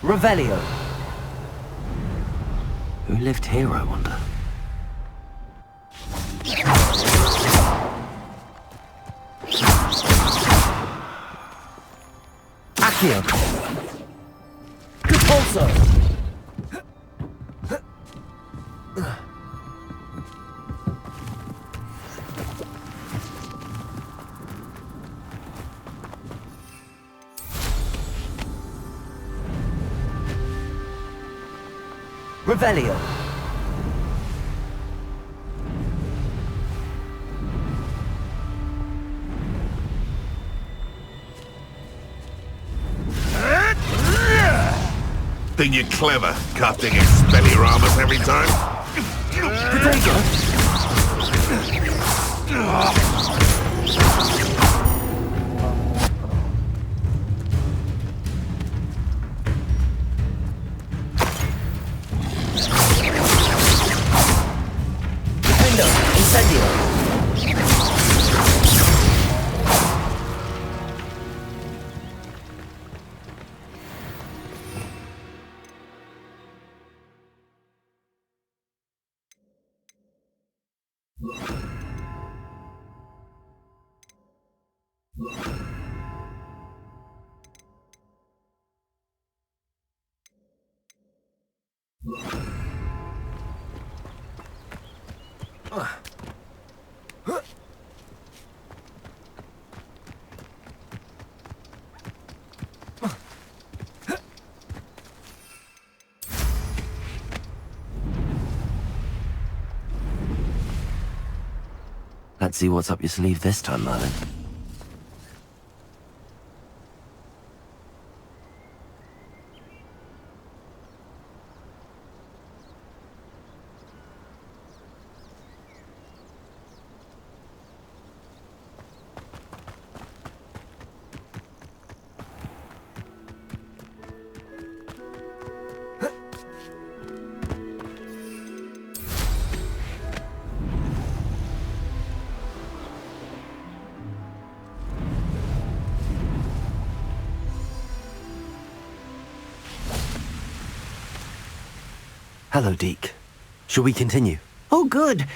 Revelio. Who lived here, I wonder? Accio. Repulso. Revelio. Think you're clever, casting Expelliarmus every time? Potato. Defendo. Incendio. Let's see what's up your sleeve this time, Merlin. Hello, Deke. Shall we continue? Oh, good.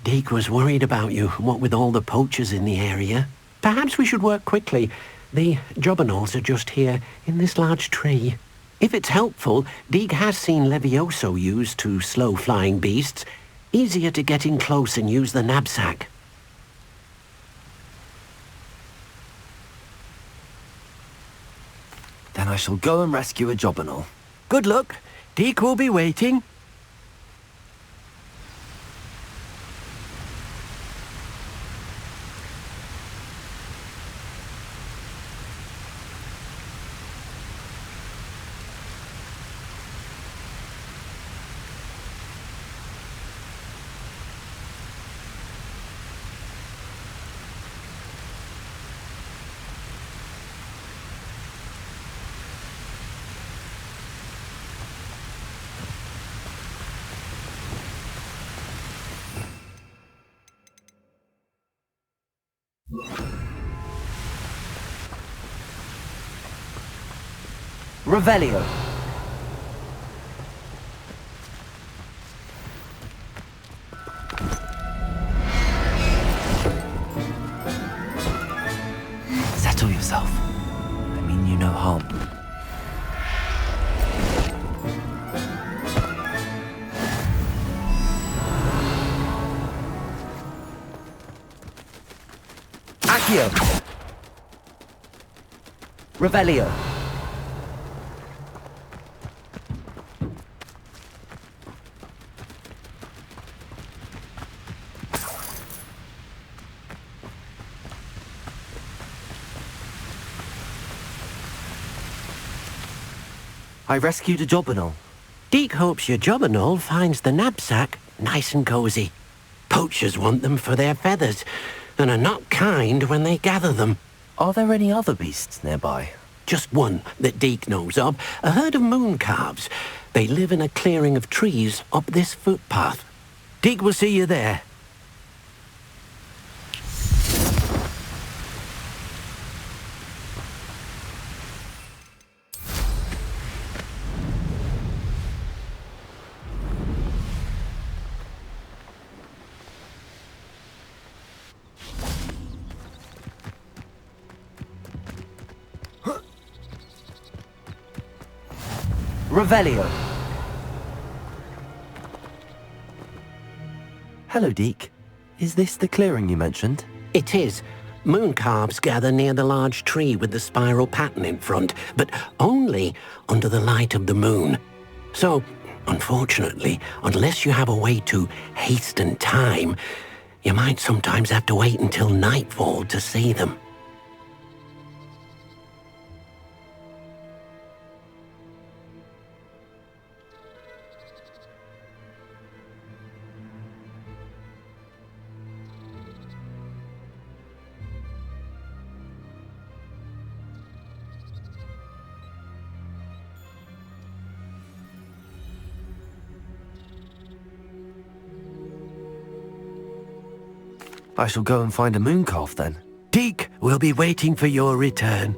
Deke was worried about you, what with all the poachers in the area. Perhaps we should work quickly. The jobberknolls are just here, in this large tree. If it's helpful, Deke has seen Levioso used to slow flying beasts. Easier to get in close and use the knapsack. Then I shall go and rescue a jobberknoll. Good luck. Deke will be waiting. Revelio. Settle yourself. I mean you no harm. Accio. Revelio. I rescued a jobberknoll. Deke hopes your jobberknoll finds the knapsack nice and cozy. Poachers want them for their feathers, and are not kind when they gather them. Are there any other beasts nearby? Just one that Deke knows of, a herd of moon calves. They live in a clearing of trees up this footpath. Deke will see you there. Revelio. Hello, Deke. Is this the clearing you mentioned? It is. Moon calves gather near the large tree with the spiral pattern in front, but only under the light of the moon. So, unfortunately, unless you have a way to hasten time, you might sometimes have to wait until nightfall to see them. I shall go and find a moon calf then. Deke will be waiting for your return.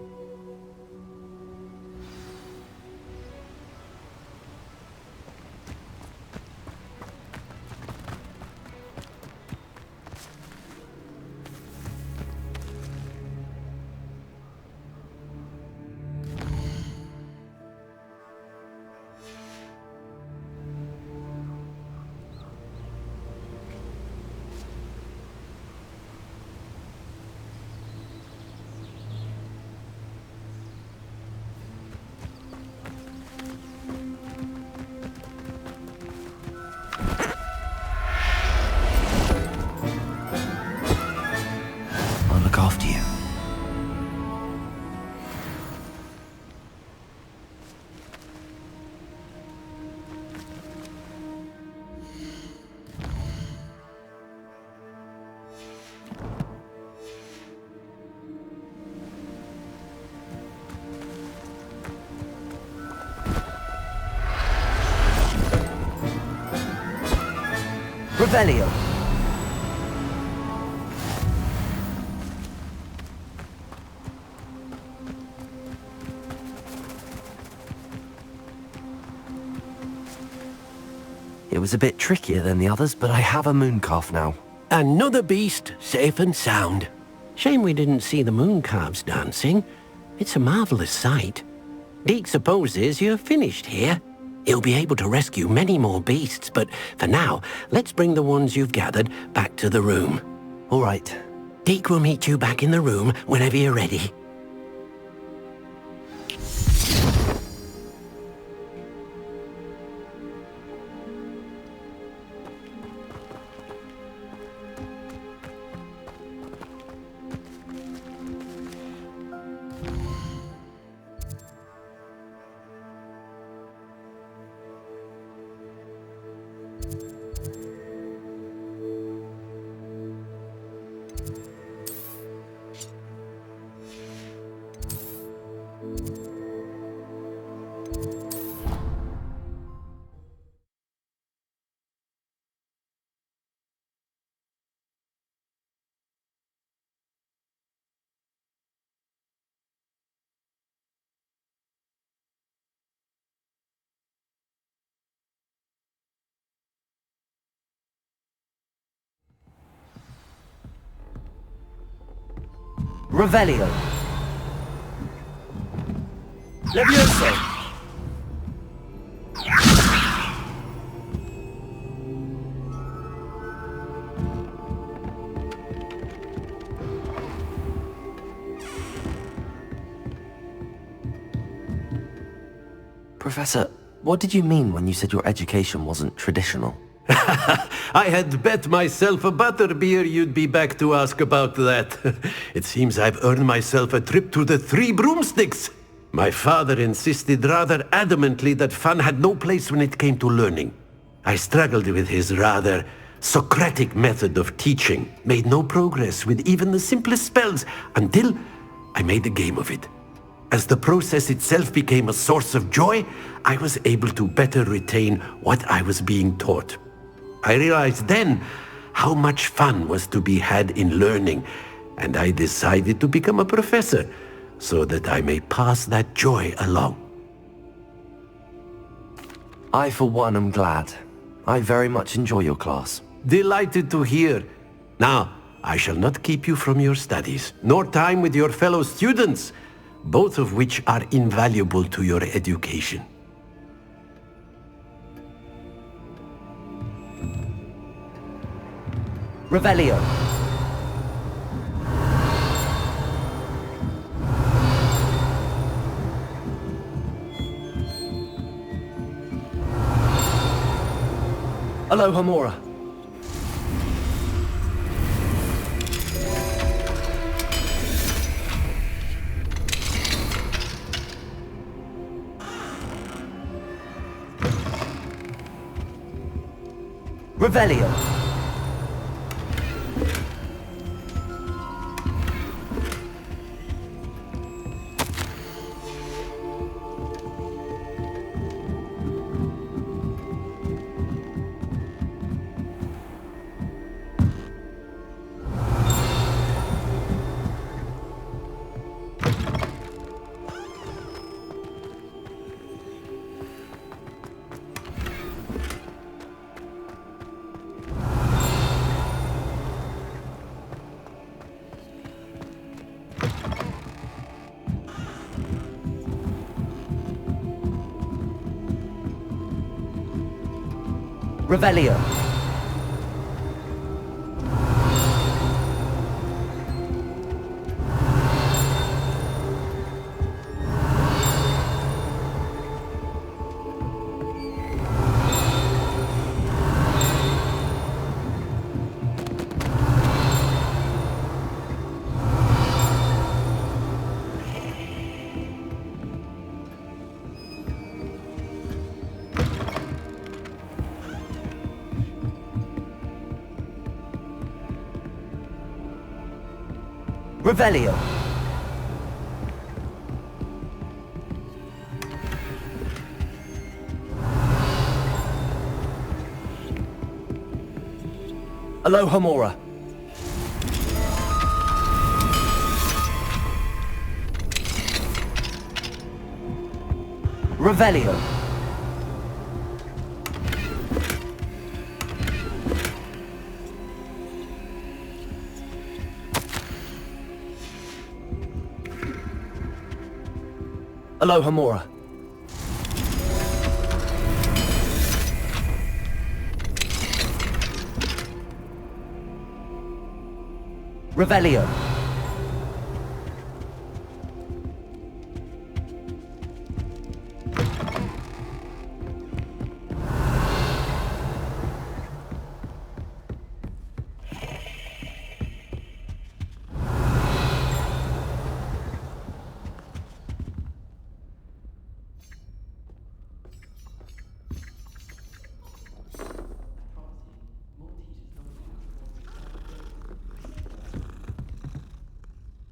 After you. Revelio. It was a bit trickier than the others, but I have a moon calf now. Another beast, safe and sound. Shame we didn't see the moon calves dancing. It's a marvelous sight. Deke supposes you're finished here. He'll be able to rescue many more beasts, but for now, let's bring the ones you've gathered back to the room. All right. Deke will meet you back in the room whenever you're ready. Revelio. Levioso. Professor, what did you mean when you said your education wasn't traditional? I had bet myself a butterbeer you'd be back to ask about that. It seems I've earned myself a trip to the Three Broomsticks. My father insisted rather adamantly that fun had no place when it came to learning. I struggled with his rather Socratic method of teaching, made no progress with even the simplest spells until I made a game of it. As the process itself became a source of joy, I was able to better retain what I was being taught. I realized then how much fun was to be had in learning, and I decided to become a professor so that I may pass that joy along. I, for one, am glad. I very much enjoy your class. Delighted to hear. Now, I shall not keep you from your studies, nor time with your fellow students, both of which are invaluable to your education. Revelio. Aloha Mora. Revelio. Revelio. Revelio. Aloha Mora. Revelio. Aloha Mora. Revelio.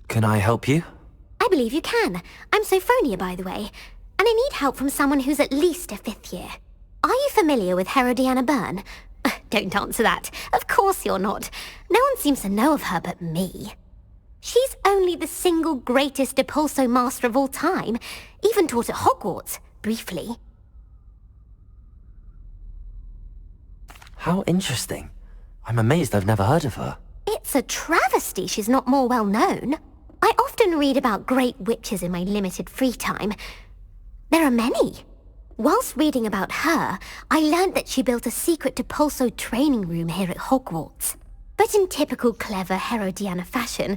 Can I help you? I believe you can. I'm Sophronia, by the way. And I need help from someone who's at least a 5th year. Are you familiar with Herodiana Byrne? Don't answer that. Of course you're not. No one seems to know of her but me. She's only the single greatest Depulso master of all time. Even taught at Hogwarts, briefly. How interesting. I'm amazed I've never heard of her. It's a travesty she's not more well known. I often read about great witches in my limited free time. There are many. Whilst reading about her, I learned that she built a secret Depulso training room here at Hogwarts. But in typical clever Herodiana fashion,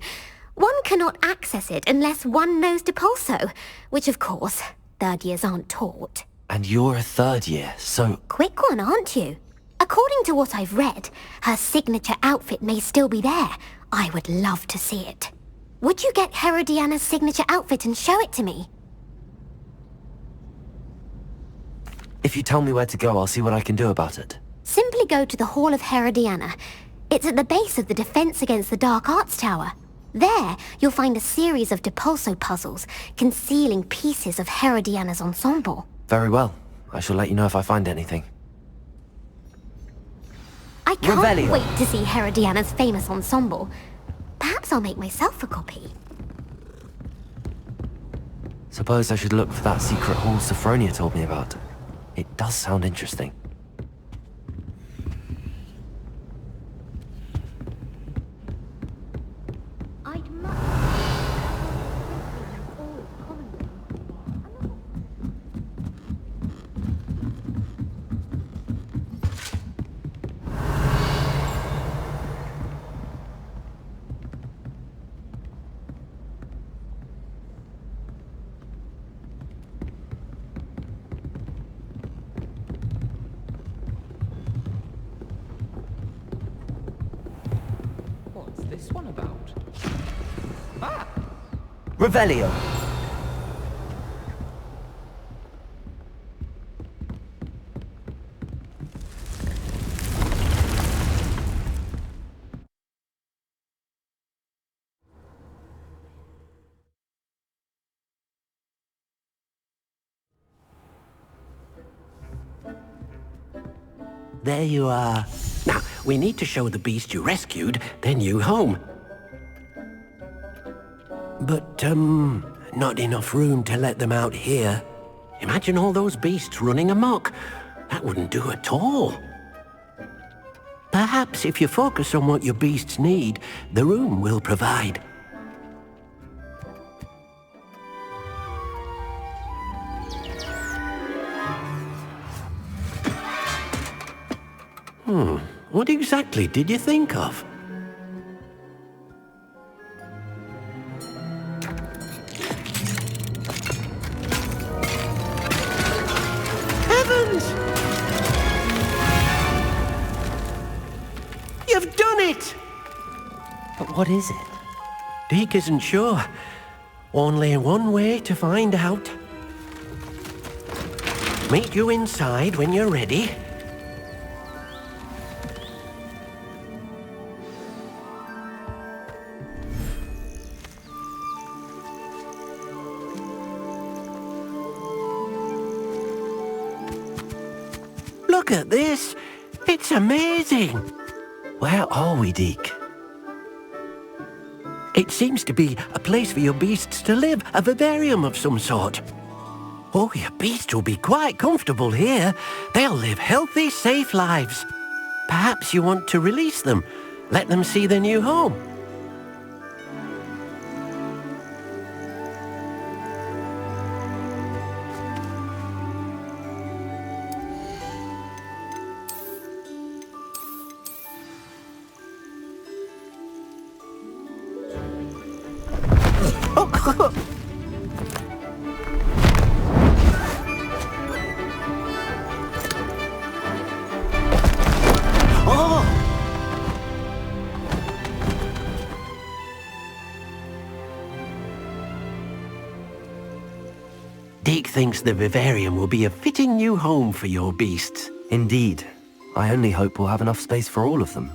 one cannot access it unless one knows Depulso, which of course, 3rd years aren't taught. And you're a 3rd year, so... Quick one, aren't you? According to what I've read, her signature outfit may still be there. I would love to see it. Would you get Herodiana's signature outfit and show it to me? If you tell me where to go, I'll see what I can do about it. Simply go to the Hall of Herodiana. It's at the base of the Defense Against the Dark Arts Tower. There, you'll find a series of Depulso puzzles concealing pieces of Herodiana's ensemble. Very well. I shall let you know if I find anything. I can't Revelio. wait to see Herodiana's famous ensemble. Perhaps I'll make myself a copy. Suppose I should look for that secret hall Sophronia told me about. It does sound interesting. I'd much... one about? Ah! Revelio. There you are. Now, we need to show the beast you rescued their new home. But, not enough room to let them out here. Imagine all those beasts running amok. That wouldn't do at all. Perhaps if you focus on what your beasts need, the room will provide. What exactly did you think of? Heavens! You've done it! But what is it? Deke isn't sure. Only one way to find out. Meet you inside when you're ready. Look at this! It's amazing! Where are we, Deke? It seems to be a place for your beasts to live, a vivarium of some sort. Oh, your beasts will be quite comfortable here. They'll live healthy, safe lives. Perhaps you want to release them, let them see their new home. Deke thinks the vivarium will be a fitting new home for your beasts. Indeed. I only hope we'll have enough space for all of them.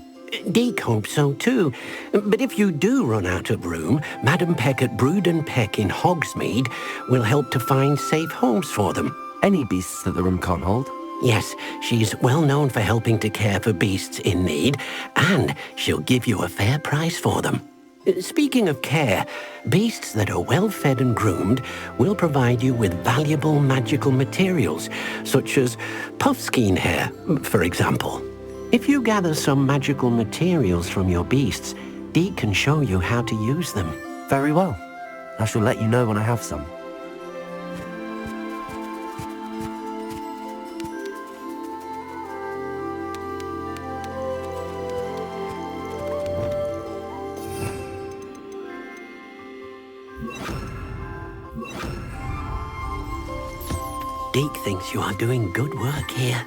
Deke hopes so too. But if you do run out of room, Madam Peck at Brood and Peck in Hogsmeade will help to find safe homes for them. Any beasts that the room can't hold? Yes, she's well known for helping to care for beasts in need, and she'll give you a fair price for them. Speaking of care, beasts that are well fed and groomed will provide you with valuable magical materials, such as puffskein hair, for example. If you gather some magical materials from your beasts, Deke can show you how to use them. Very well. I shall let you know when I have some. Deke thinks you are doing good work here.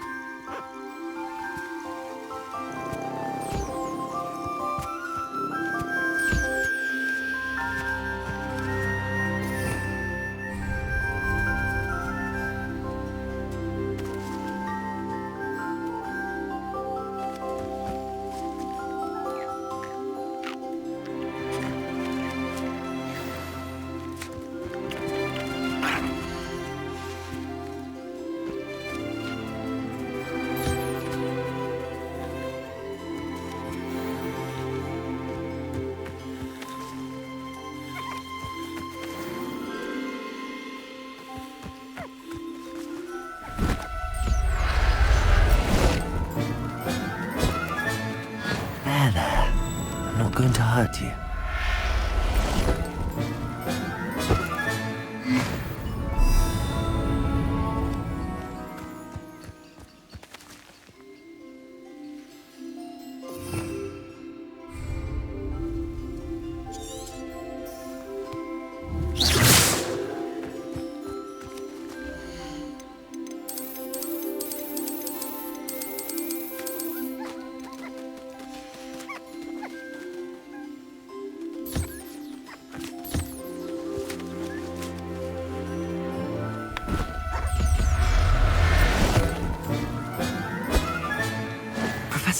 Not going to hurt you.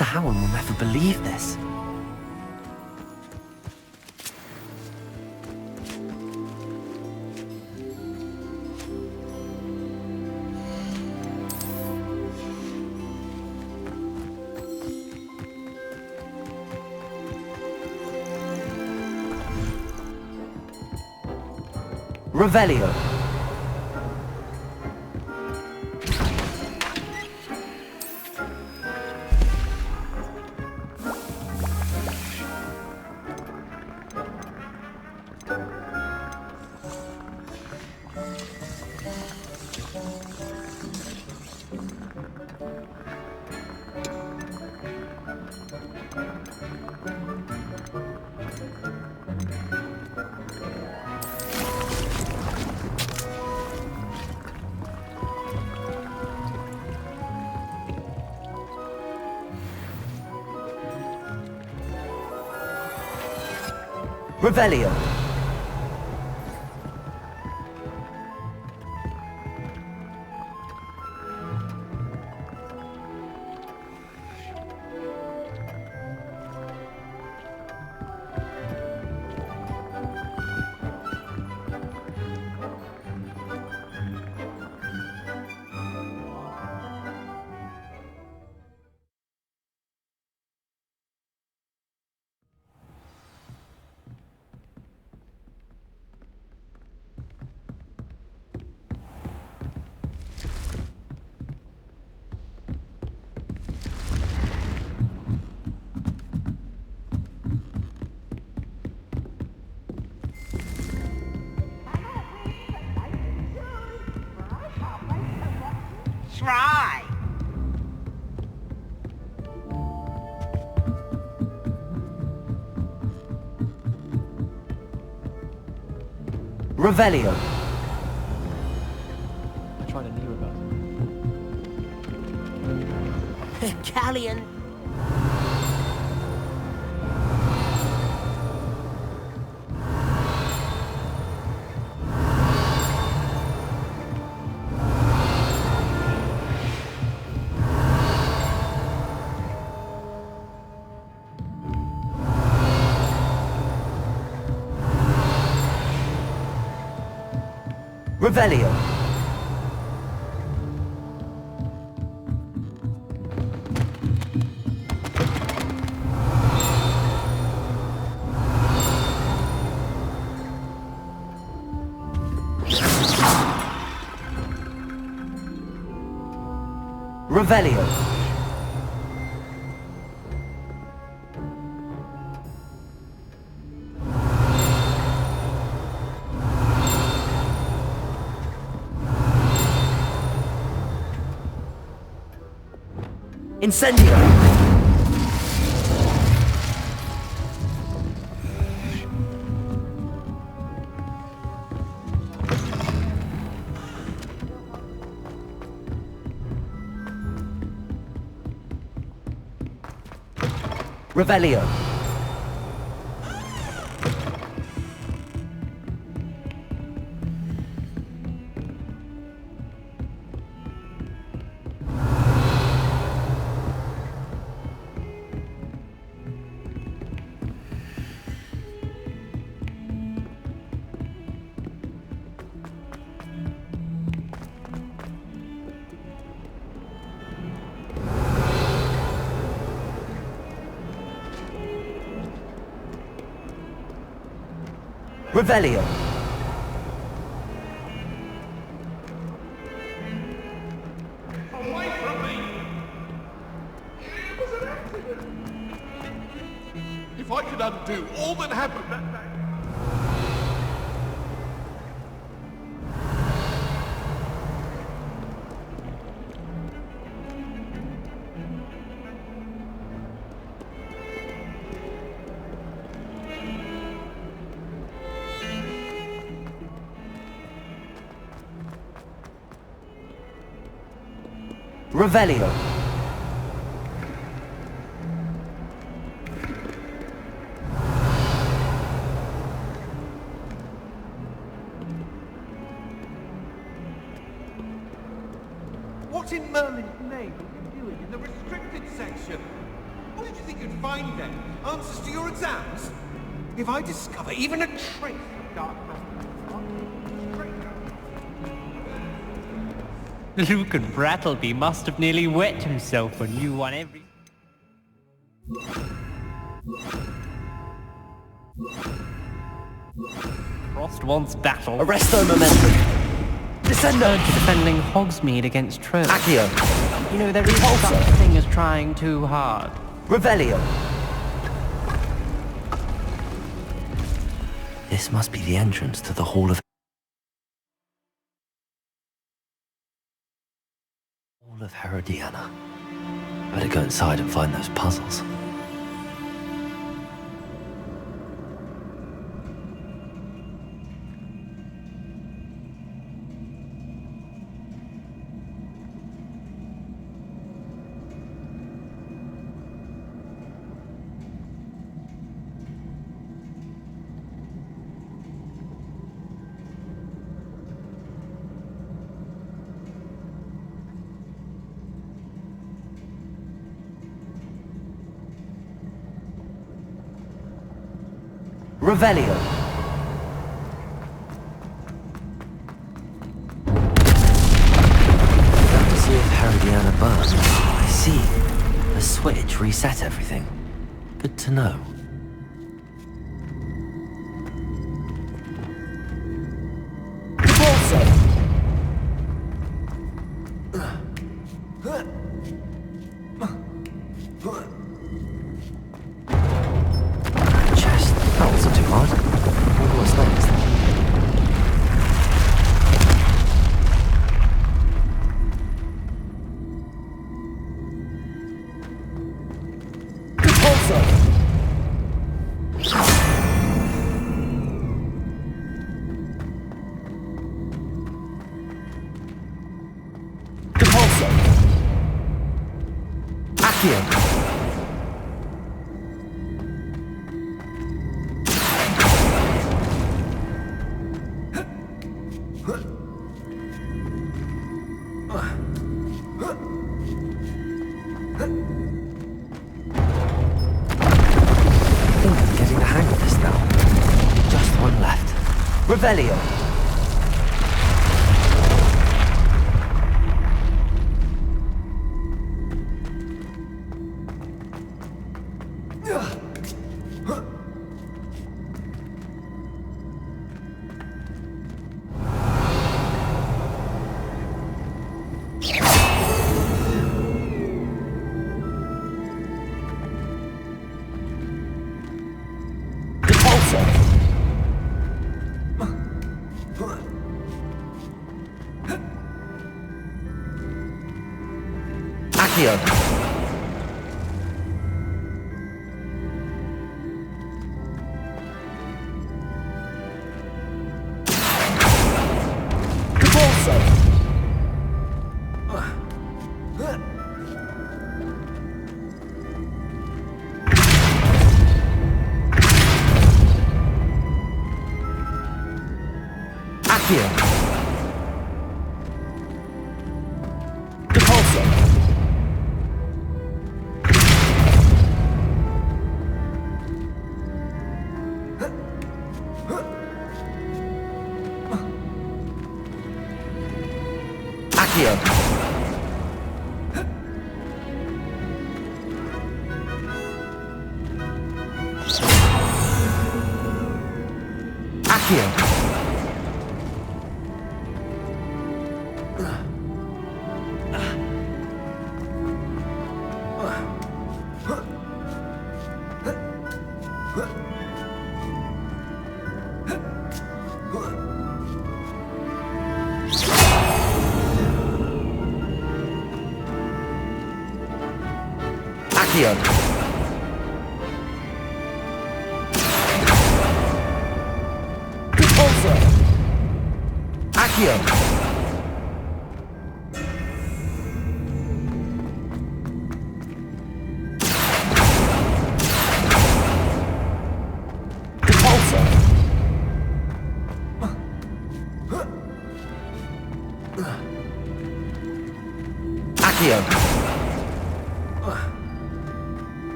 Sir Howard will never believe this. Revelio. Revelio. Try. Revelio. I tried a new reverse. Callian. Revelio. Revelio. Incendio! Revelio. Revelio. Away from me! It was an accident. If I could undo all that happened that day... Revelio. What in Merlin's name are you doing in the restricted section? What did you think you'd find then? Answers to your exams? If I discover even a trace of dark matter, Luke and Brattleby must have nearly wet himself when you won every... Frost wants battle. Arresto momentum. Descendo. Defending Hogsmeade against Trolls. Accio. You know, there is such a thing as trying too hard. Revelio. This must be the entrance to the Hall of Herodiana. Better go inside and find those puzzles. Revelio. Have to see if Herodiana burns. I see. The switch reset everything. Good to know. Chest. That wasn't too hard. What's next? Revelio. Accio.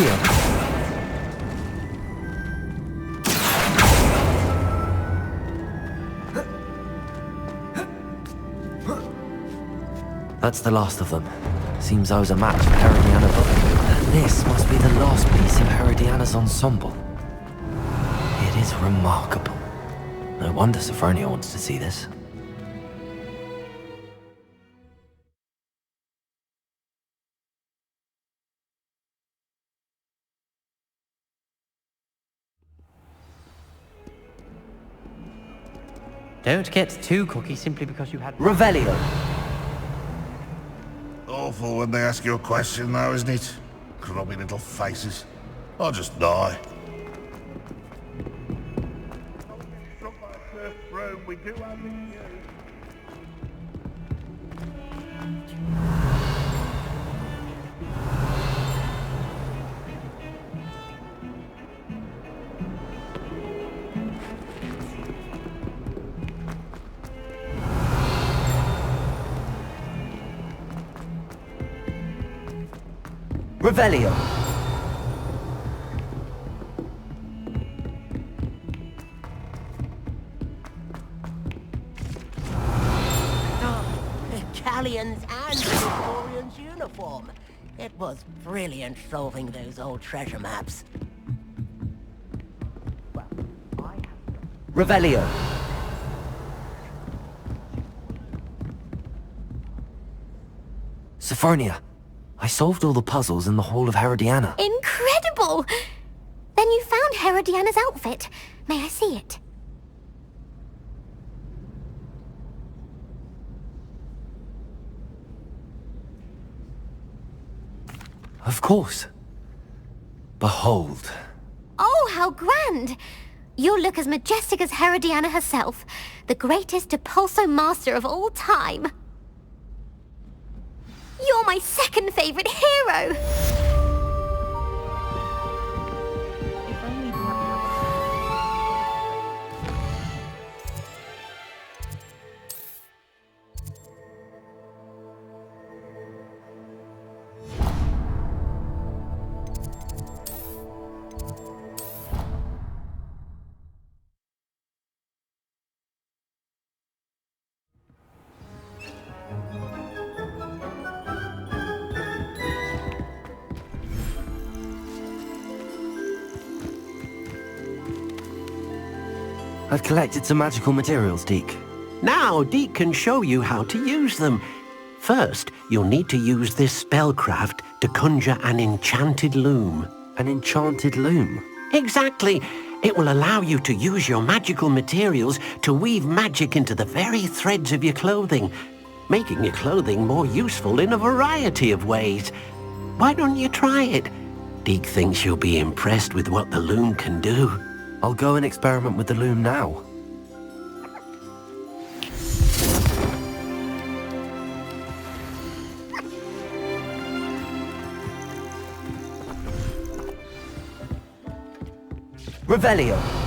Accio! That's the last of them. Seems I was a match for Herodiana book. And this must be the last piece of Herodiana's ensemble. It is remarkable. No wonder Sophronia wants to see this. Don't get too cocky simply because you had... Revelio! Awful when they ask you a question though, isn't it? Grubby little faces. I'll just die. We do have Revelio! Italians and Victorians uniform. It was brilliant solving those old treasure maps. Revelio! Sophronia, I solved all the puzzles in the Hall of Herodiana. Incredible! Then you found Herodiana's outfit. May I see it? Of course. Behold. Oh, how grand! You'll look as majestic as Herodiana herself, the greatest Depulso master of all time. You're my second favorite hero! I've collected some magical materials, Deke. Now, Deke can show you how to use them. First, you'll need to use this spellcraft to conjure an enchanted loom. An enchanted loom? Exactly. It will allow you to use your magical materials to weave magic into the very threads of your clothing, making your clothing more useful in a variety of ways. Why don't you try it? Deke thinks you'll be impressed with what the loom can do. I'll go and experiment with the loom now. Revelio!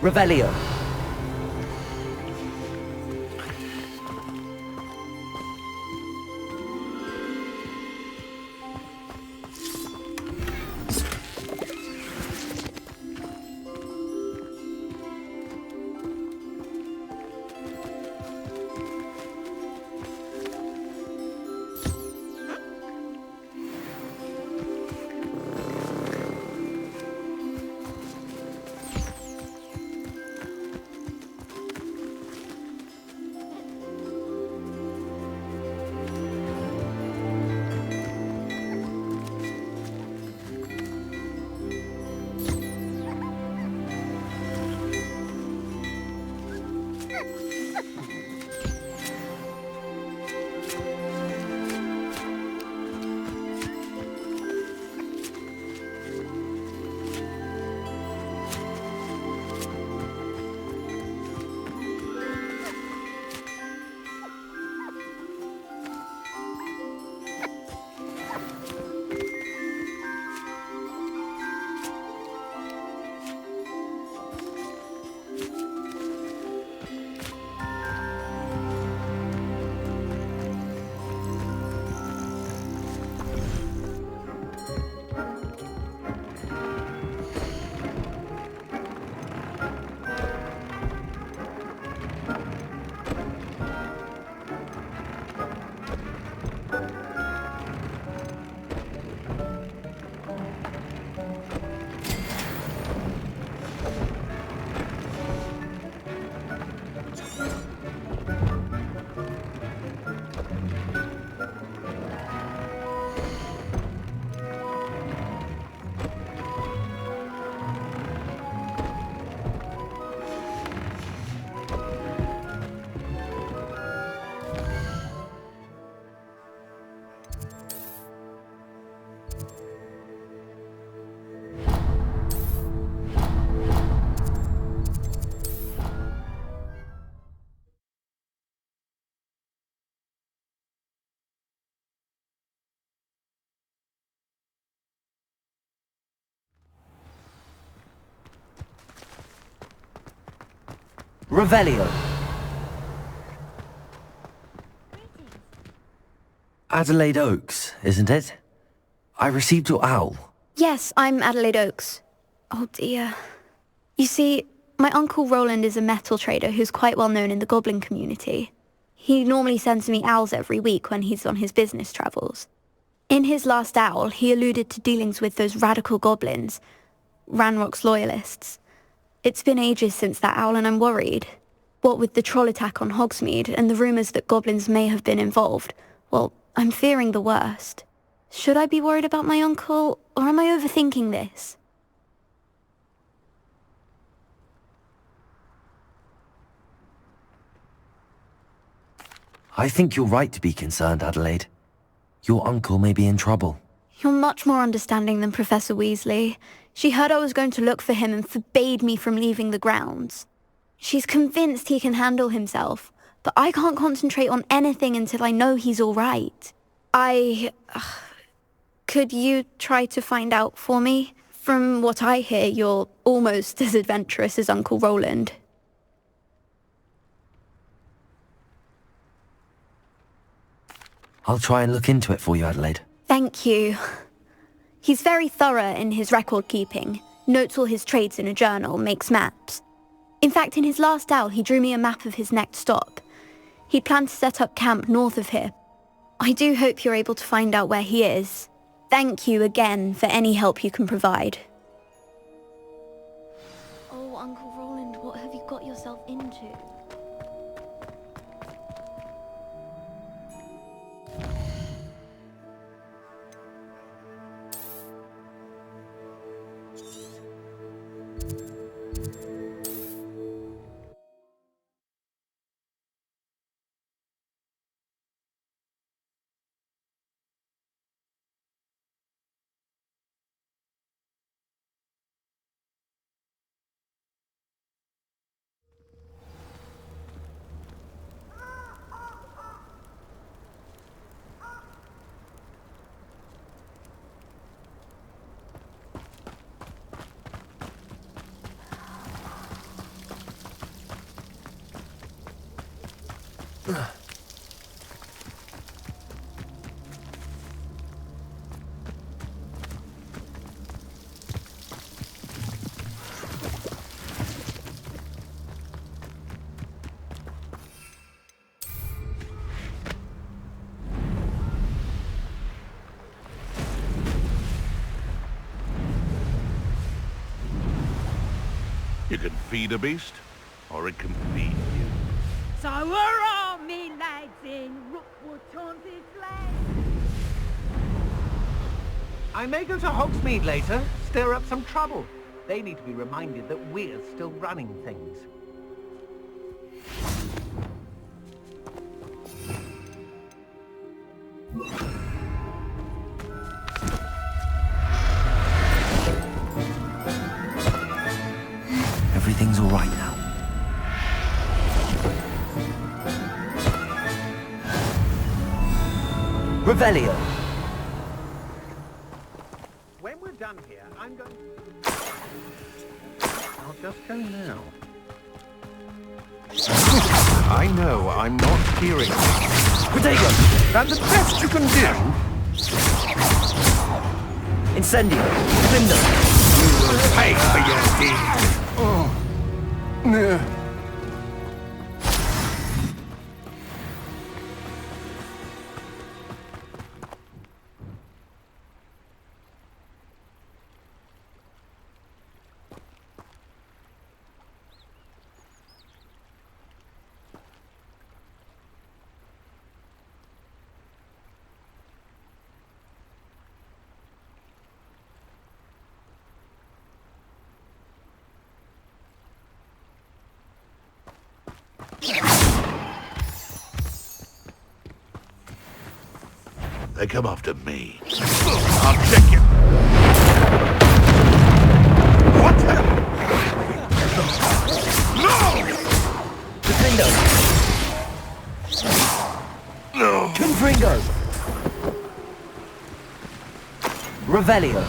Revelio. Revelio. Adelaide Oaks, isn't it? I received your owl. Yes, I'm Adelaide Oaks. Oh dear. You see, my Uncle Roland is a metal trader who's quite well known in the goblin community. He normally sends me owls every week when he's on his business travels. In his last owl, he alluded to dealings with those radical goblins, Ranrock's loyalists. It's been ages since that owl and I'm worried. What with the troll attack on Hogsmeade and the rumours that goblins may have been involved, well, I'm fearing the worst. Should I be worried about my uncle, or am I overthinking this? I think you're right to be concerned, Adelaide. Your uncle may be in trouble. You're much more understanding than Professor Weasley. She heard I was going to look for him and forbade me from leaving the grounds. She's convinced he can handle himself, but I can't concentrate on anything until I know he's all right. Could you try to find out for me? From what I hear, you're almost as adventurous as Uncle Roland. I'll try and look into it for you, Adelaide. Thank you. He's very thorough in his record keeping, notes all his trades in a journal, makes maps. In fact, in his last owl, he drew me a map of his next stop. He'd planned to set up camp north of here. I do hope you're able to find out where he is. Thank you again for any help you can provide. Oh, Uncle Roland, what have you got yourself into? You can feed a beast, or it can feed you. So hurrah, me lads in Rookwood Taunted Land. I may go to Hogsmeade later, stir up some trouble. They need to be reminded that we're still running things. Everything's all right now. Revelio. When we're done here, I'm going... I'll just go now. I know I'm not hearing you. Protego. That's the best you can do. Incendio. Cinder. You will pay for your deeds. They come after me. I'll check you. What the? No! Defendo. No! Confringo. Revelio.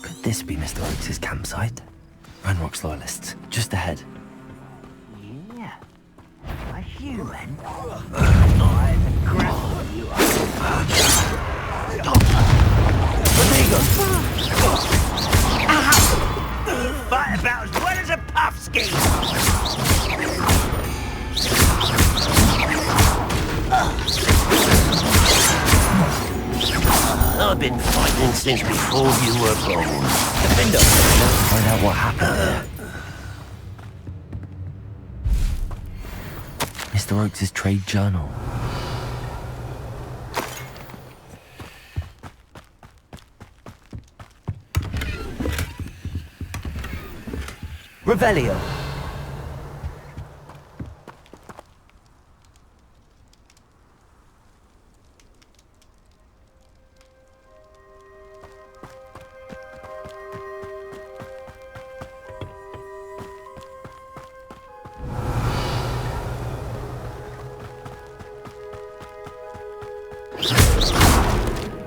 Could this be Mr. Oakes' campsite? Ranrock's loyalists, just ahead. Yeah. A human? I've grappled you up. Fight about as well as a puff ski! I've been fighting since before you were born. Defendo. Let's find out what happened there. Mr. Oakes' trade journal. Revelio.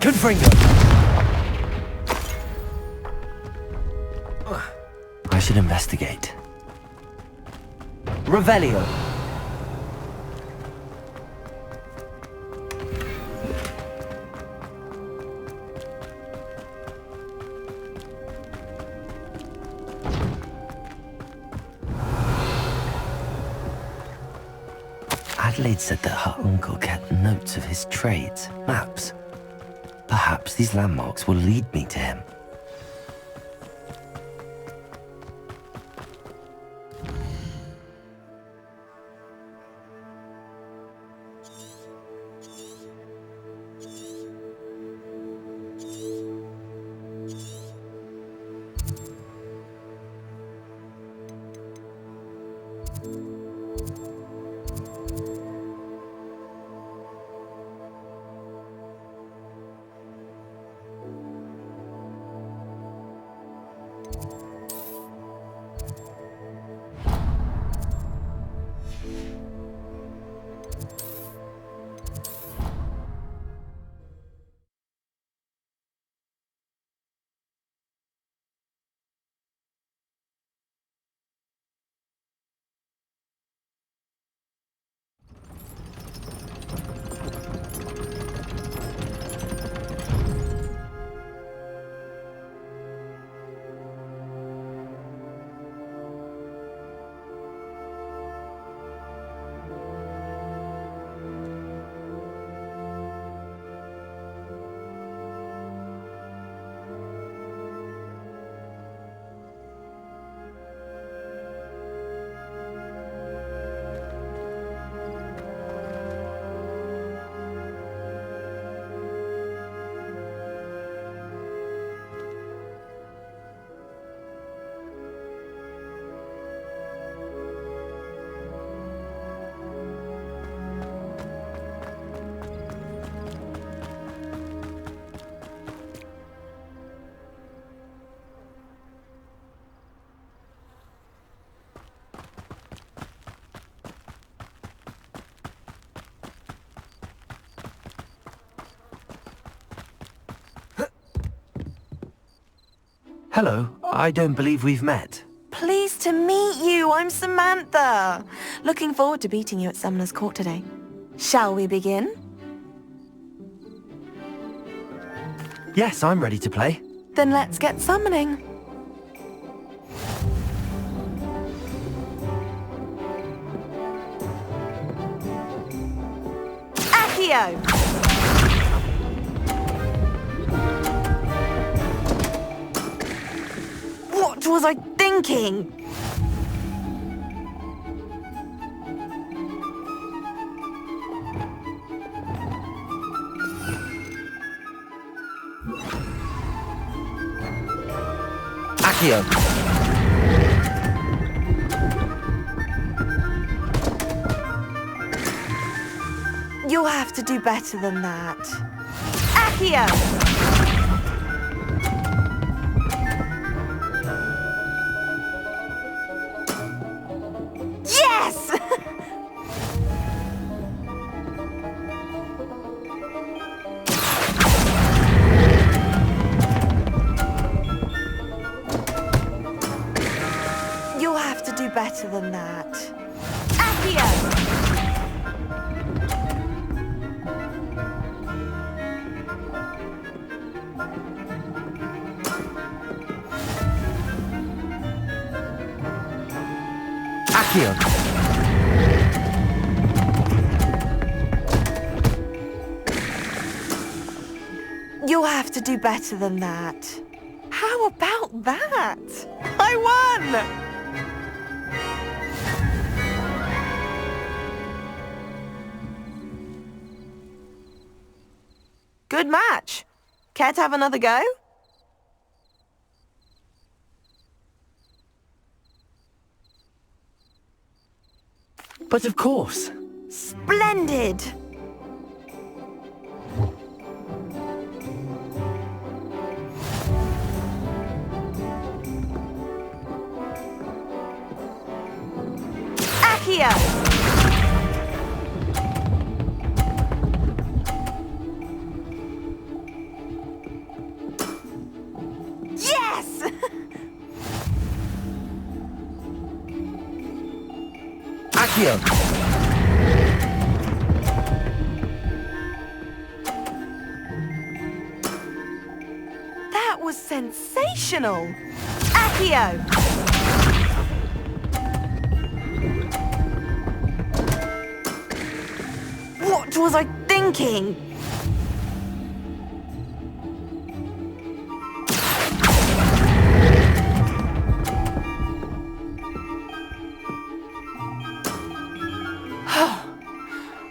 Confringo. I should investigate. Revelio. Adelaide said that her uncle kept notes of his trades, maps. Perhaps these landmarks will lead me to him. Hello, I don't believe we've met. Pleased to meet you. I'm Samantha. Looking forward to beating you at Summoner's Court today. Shall we begin? Yes, I'm ready to play. Then let's get summoning. Accio! What was I thinking? Accio! You'll have to do better than that. Accio! Yes! You'll have to do better than that. Accio! Accio! You'll have to do better than that. How about that? I won! Good match. Care to have another go? But of course. Splendid! Accio! Yes! Accio! That was sensational! Accio! What was I thinking?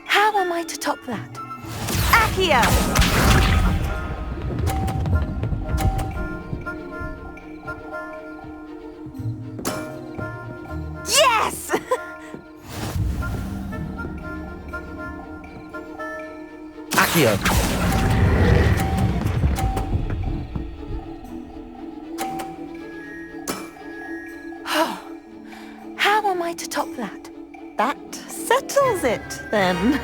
How am I to top that? Accio! Yes! Accio! How am I to top that? That settles it, then.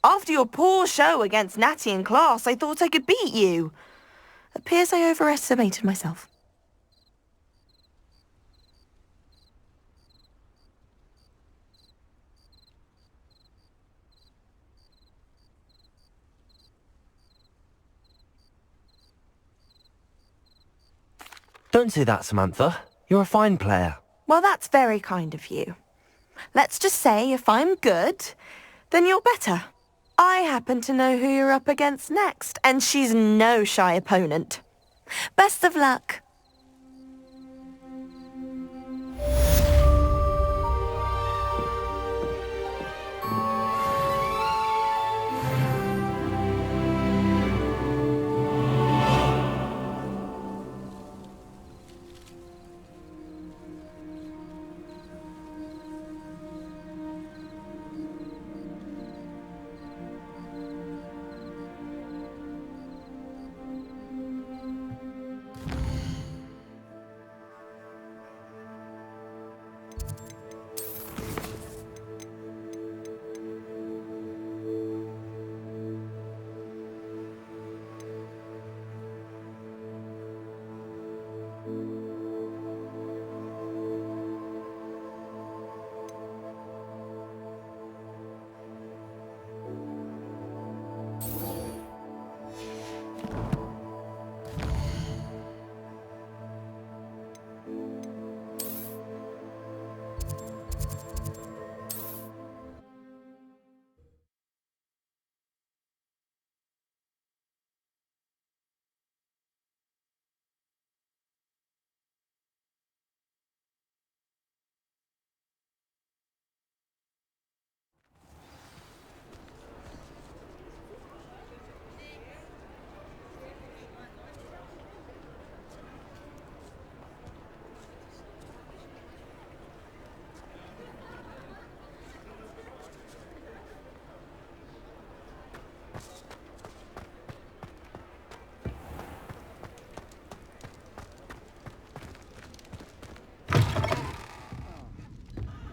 After your poor show against Natty in class, I thought I could beat you. Appears I overestimated myself. Don't say that, Samantha. You're a fine player. Well, that's very kind of you. Let's just say if I'm good, then you're better. I happen to know who you're up against next, and she's no shy opponent. Best of luck.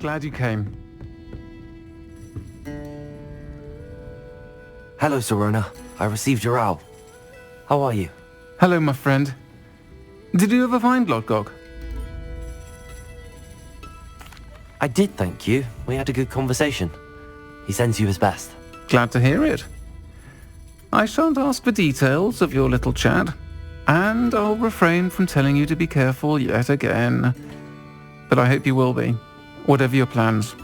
Glad you came. Hello, Serona. I received your owl. How are you? Hello, my friend. Did you ever find Lodgok? I did, thank you. We had a good conversation. He sends you his best. Glad to hear it. I shan't ask for details of your little chat, and I'll refrain from telling you to be careful yet again. But I hope you will be, whatever your plans.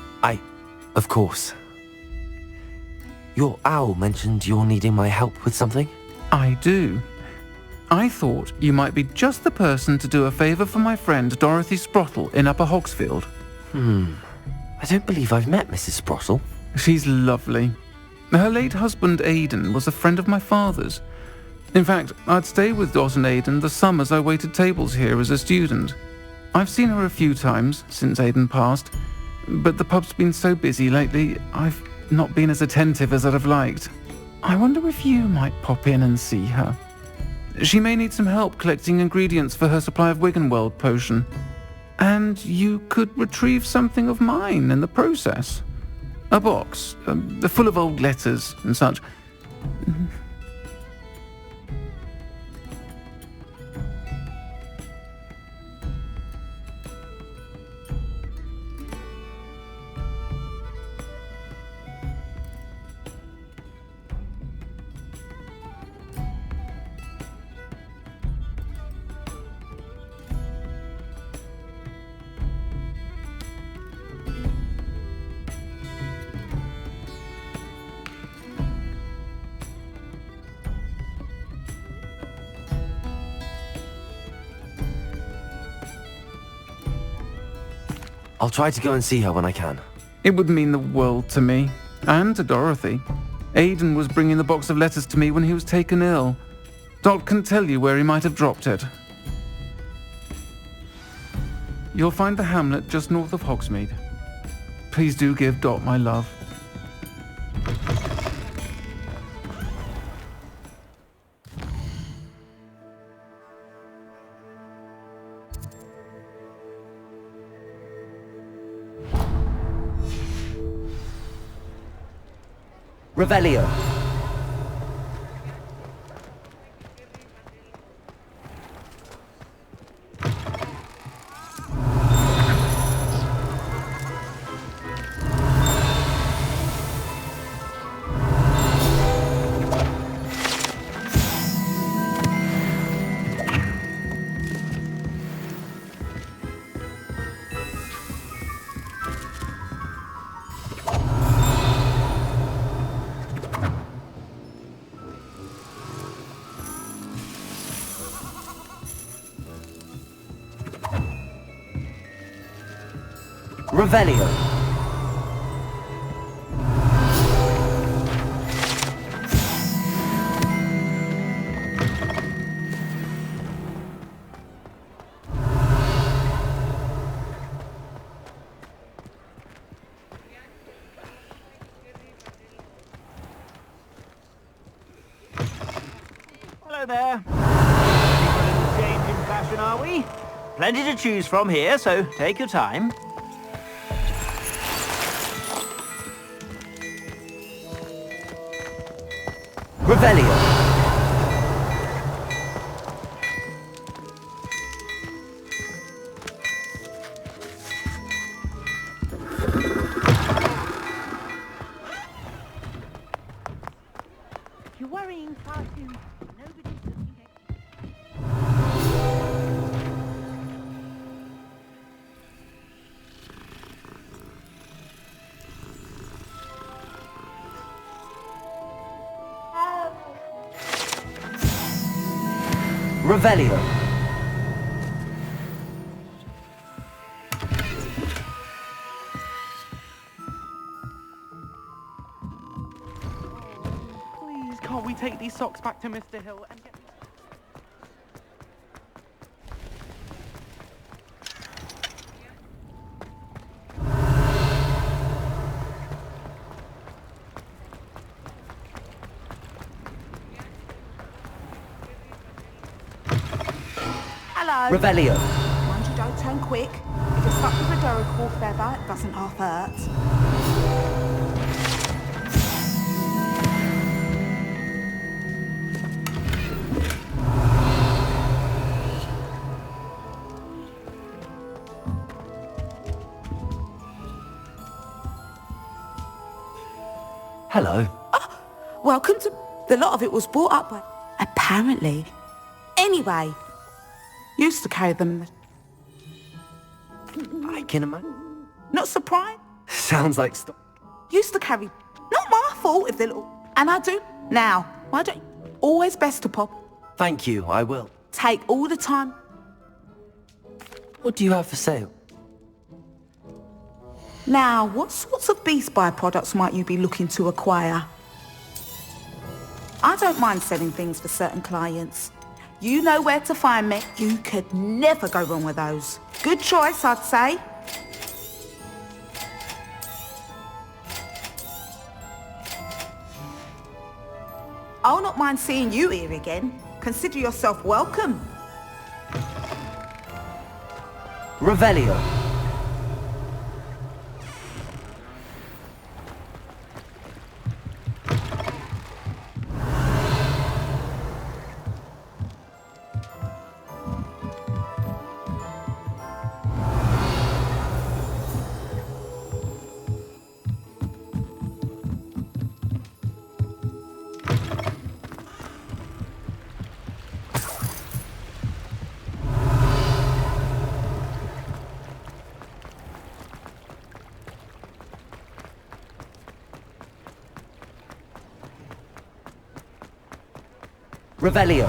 Of course. Your owl mentioned you're needing my help with something? I do. I thought you might be just the person to do a favour for my friend Dorothy Sprottle in Upper Hogsfield. I don't believe I've met Mrs. Sprottle. She's lovely. Her late husband Aidan was a friend of my father's. In fact, I'd stay with Dot and Aidan the summers I waited tables here as a student. I've seen her a few times since Aidan passed, but the pub's been so busy lately, I've not been as attentive as I'd have liked. I wonder if you might pop in and see her. She may need some help collecting ingredients for her supply of Wiggenweld potion. And you could retrieve something of mine in the process. A box, full of old letters and such. I'll try to go and see her when I can. It would mean the world to me, and to Dorothy. Aidan was bringing the box of letters to me when he was taken ill. Dot can tell you where he might have dropped it. You'll find the hamlet just north of Hogsmeade. Please do give Dot my love. Revelio. Revelio. Hello there. Ready for a little change in fashion, are we? Plenty to choose from here, so take your time. Revelio. You're worrying far too much. Nobody's looking at Revelio. Please, can't we take these socks back to Mr. Hill and get... Hello. Revelio. Mind you don't turn quick. If you're stuck with the paracord feather, it doesn't half hurt. Hello. Welcome to... The lot of it was bought up by... Apparently. Anyway, used to carry them... I can imagine. Not surprised? Sounds like Used to carry... Not my fault if they're little... And I do now. Why don't... Always best to pop. Thank you, I will. Take all the time. What do you have for sale? Now, what sorts of beast byproducts might you be looking to acquire? I don't mind selling things for certain clients. You know where to find me. You could never go wrong with those. Good choice, I'd say. I'll not mind seeing you here again. Consider yourself welcome. Revelio. Revelio.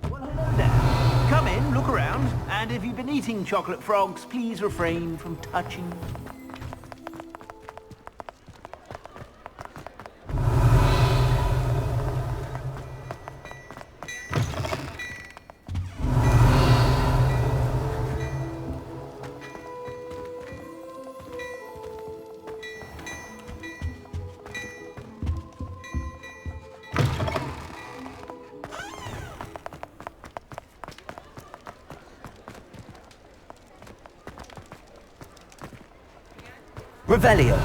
Well, hello there. Come in, look around, and if you've been eating chocolate frogs, please refrain from touching. Revelio.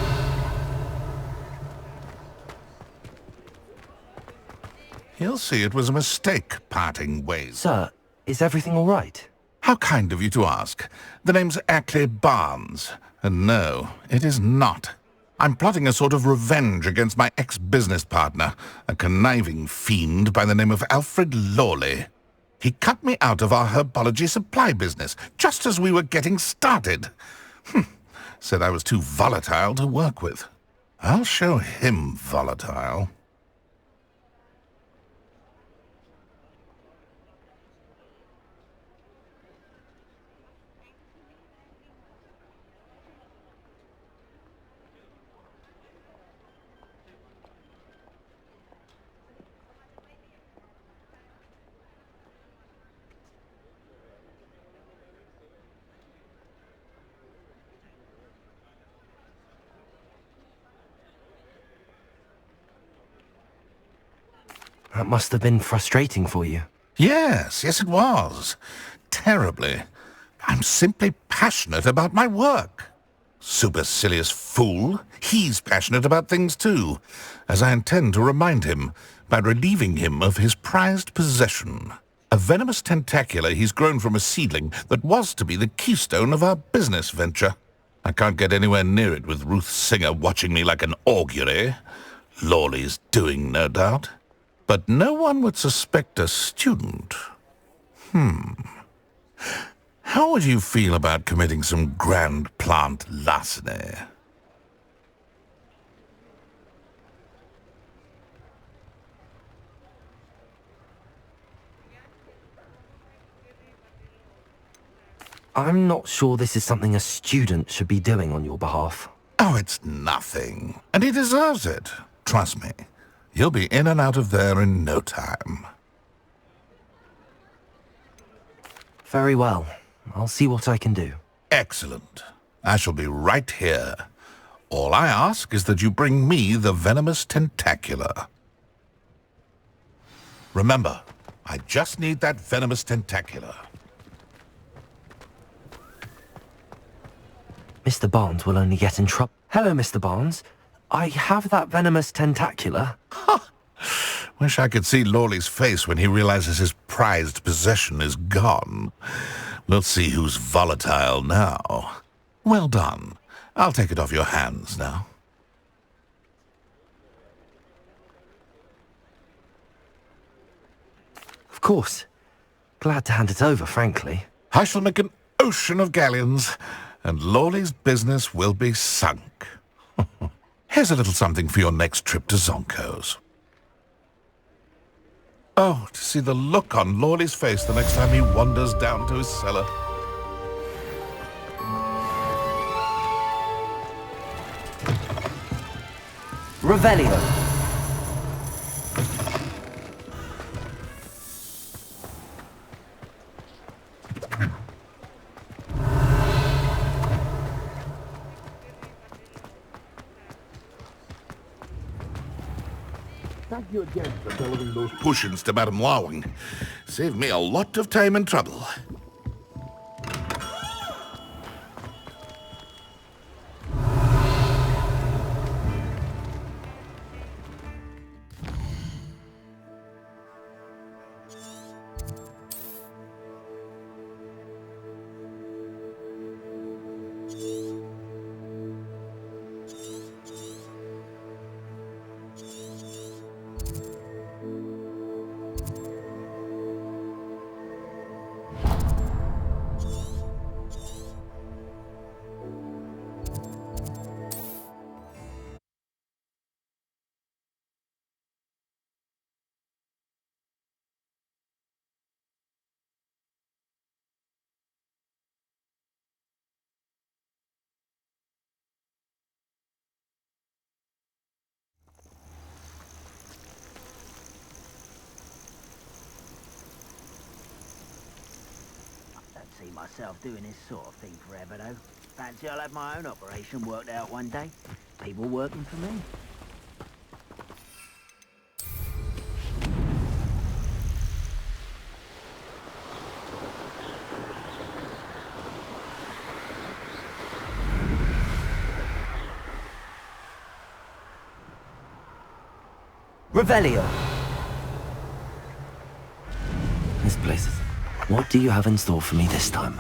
He'll see it was a mistake, parting ways. Sir, is everything all right? How kind of you to ask. The name's Ackley Barnes. And no, it is not. I'm plotting a sort of revenge against my ex-business partner, a conniving fiend by the name of Alfred Lawley. He cut me out of our herbology supply business, just as we were getting started. Said I was too volatile to work with. I'll show him volatile. That must have been frustrating for you. Yes, it was. Terribly. I'm simply passionate about my work. Supercilious fool. He's passionate about things too, as I intend to remind him by relieving him of his prized possession. A venomous tentacula he's grown from a seedling that was to be the keystone of our business venture. I can't get anywhere near it with Ruth Singer watching me like an augury. Lawley's doing, no doubt. But no one would suspect a student. How would you feel about committing some grand plant larceny? I'm not sure this is something a student should be doing on your behalf. Oh, it's nothing. And he deserves it. Trust me. You'll be in and out of there in no time. Very well. I'll see what I can do. Excellent. I shall be right here. All I ask is that you bring me the venomous tentacula. Remember, I just need that venomous tentacula. Mr. Barnes will only get in trouble. Hello, Mr. Barnes. I have that venomous tentacula. Wish I could see Lawley's face when he realizes his prized possession is gone. We'll see who's volatile now. Well done. I'll take it off your hands now. Of course. Glad to hand it over, frankly. I shall make an ocean of galleons, and Lawley's business will be sunk. Here's a little something for your next trip to Zonko's. Oh, to see the look on Lawley's face the next time he wanders down to his cellar. Revelio. Thank you again for delivering those potions to Madame Lawing. Saved me a lot of time and trouble. See myself doing this sort of thing forever, though. Fancy I'll have my own operation worked out one day. People working for me. Revelio. Miss Blazes, what do you have in store for me this time?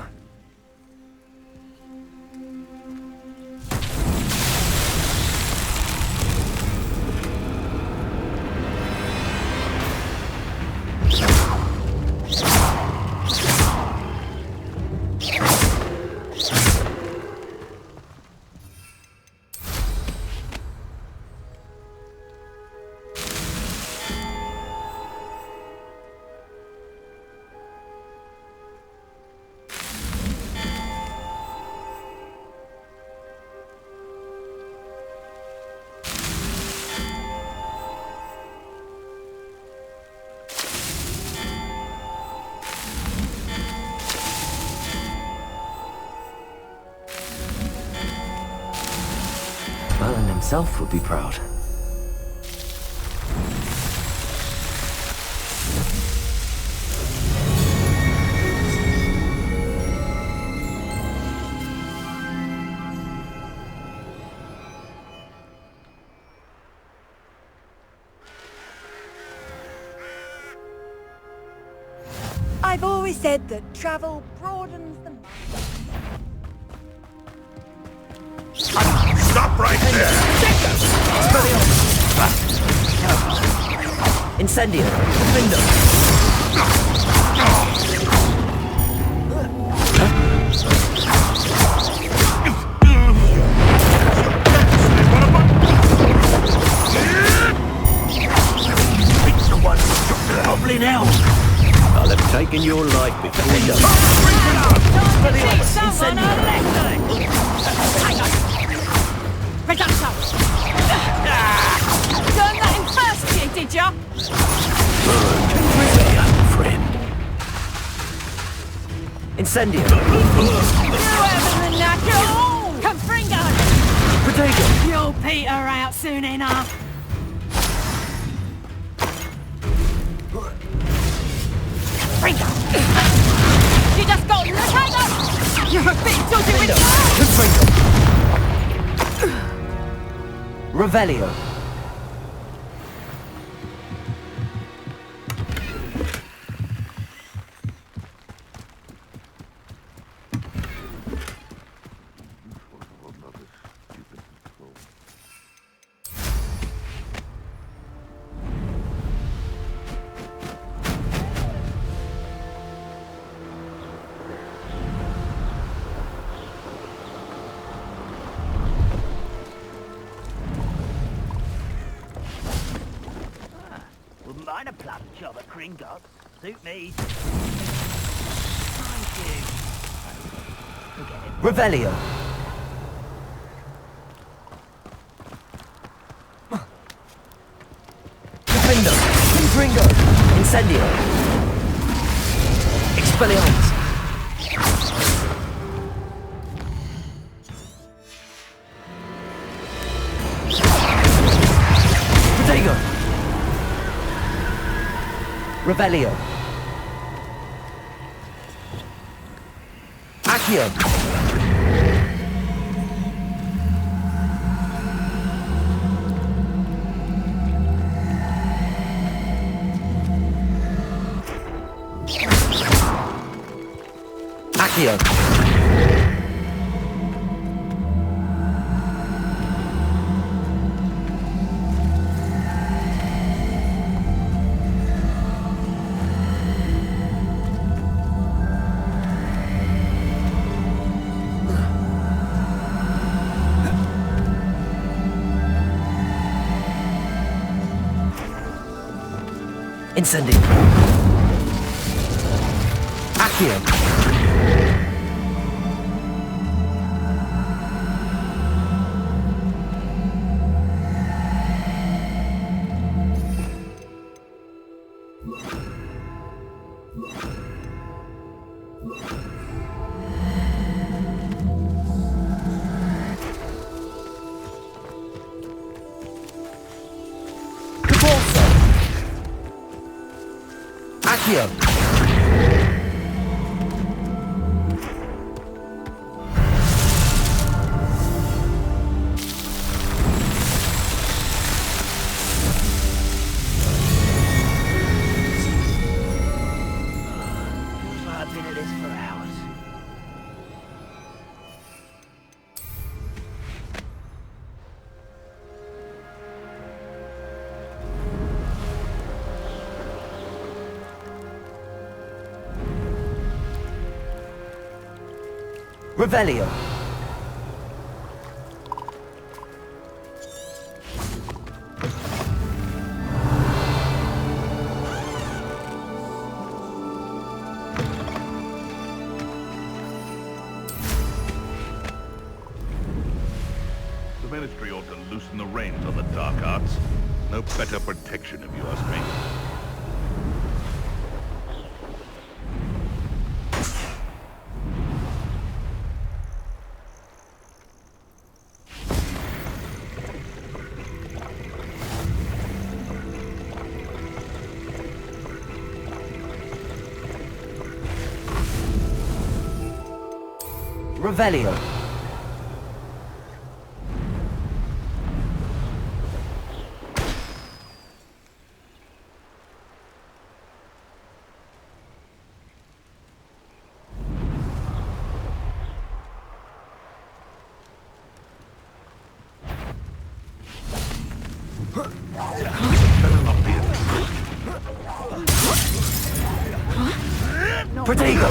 Merlin himself would be proud. I've always said that travel broadens the mind. Stop right there! Incendio! Window! It's the one who struck the goblin out. I'll have taken your life before you know. Reducto! Learned that in first year, did ya? Friend. Incendio! Whoever the knacker! Confringo! Potato! You'll peter out soon enough. Confringo! She just got look at them! You're a bit dodgy with Confringo! Revelio! Wouldn't mind a plum job at Gringotts. Suit me. Thank you. Forget it. Revelio! Defendo! Confringo! Incendio! Expelliarmus! Protego! Revelio! Accio! Accio! Incendio! Accio! Accio! I've been at this for hours. Revelio! The Ministry ought to loosen the reins on the dark arts. No better protection, if you ask me. Revelio! Protego!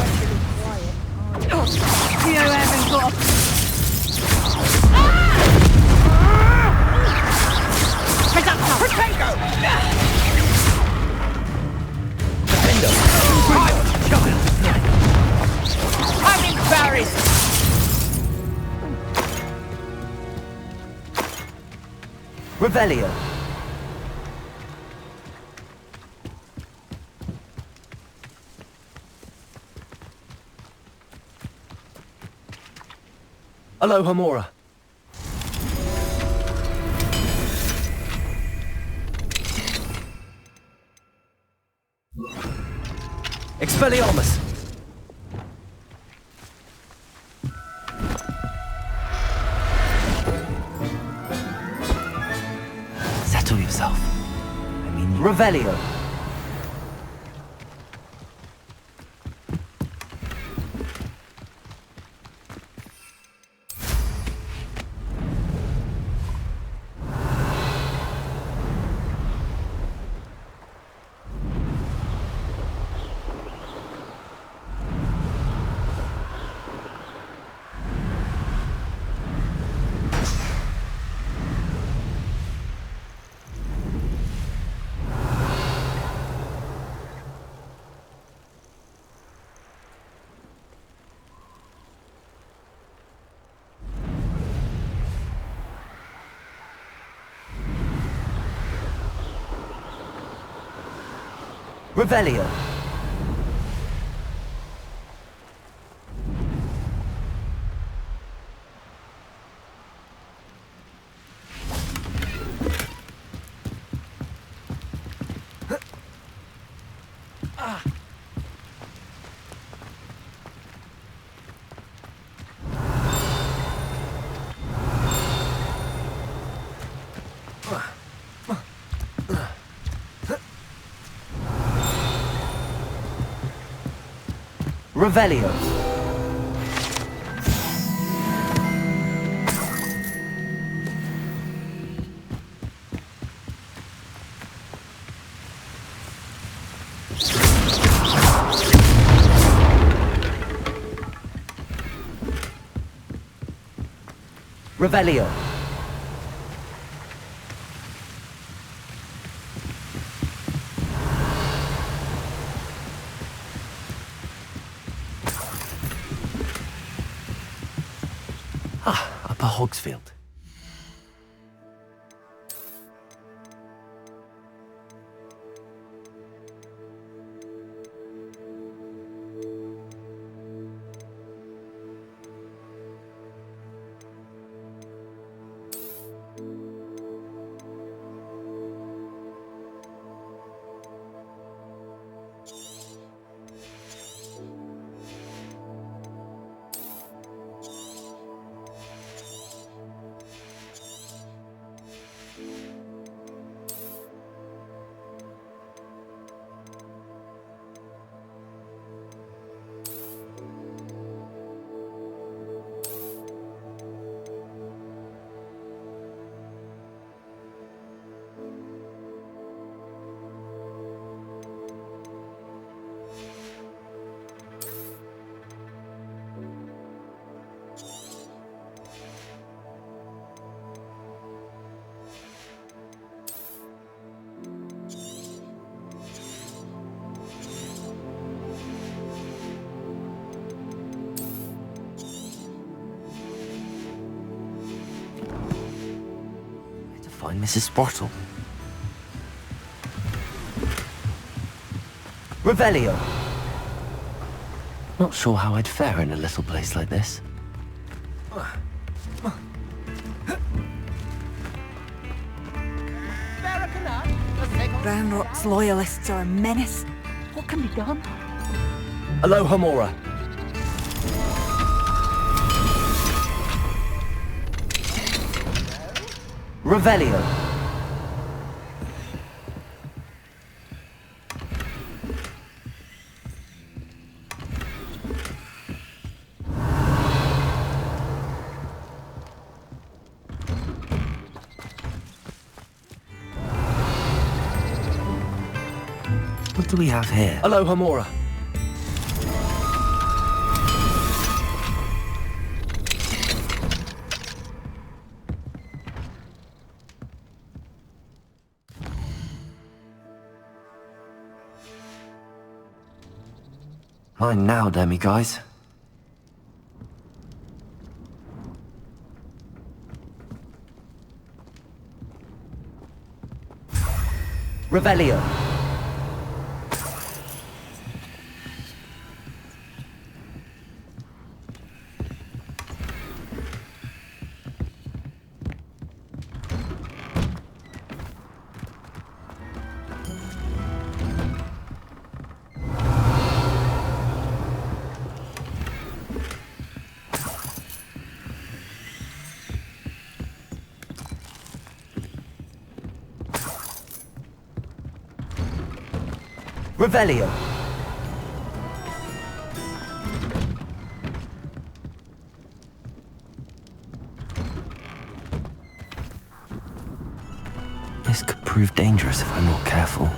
You haven't got Protego! Defendo! I'm embarrassed! Revelio! Aloha Mora. Expelliarmus! Settle yourself. I mean, Revelio! Revelio. Revelio. Revelio. Upper Hogsfield. Find Mrs. Sprottle. Revelio. Not sure how I'd fare in a little place like this. Ranrock's loyalists are a menace. What can be done? Aloha Mora. Revelio. What do we have here? Aloha Mora. Mine now, demi guys. Revelio. Revelio. This could prove dangerous if I'm not careful.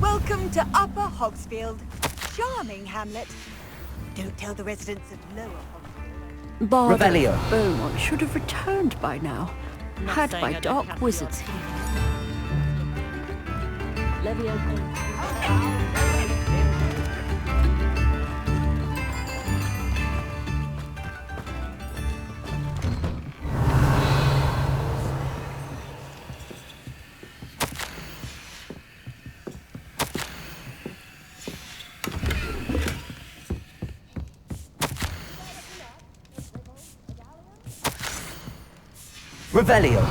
Welcome to Upper Hogsfield. Charming hamlet. Don't tell the residents of Lower Hogsfield. Bardo Revelio. Beaumont should have returned by now. Had by dark wizards here. Revelio.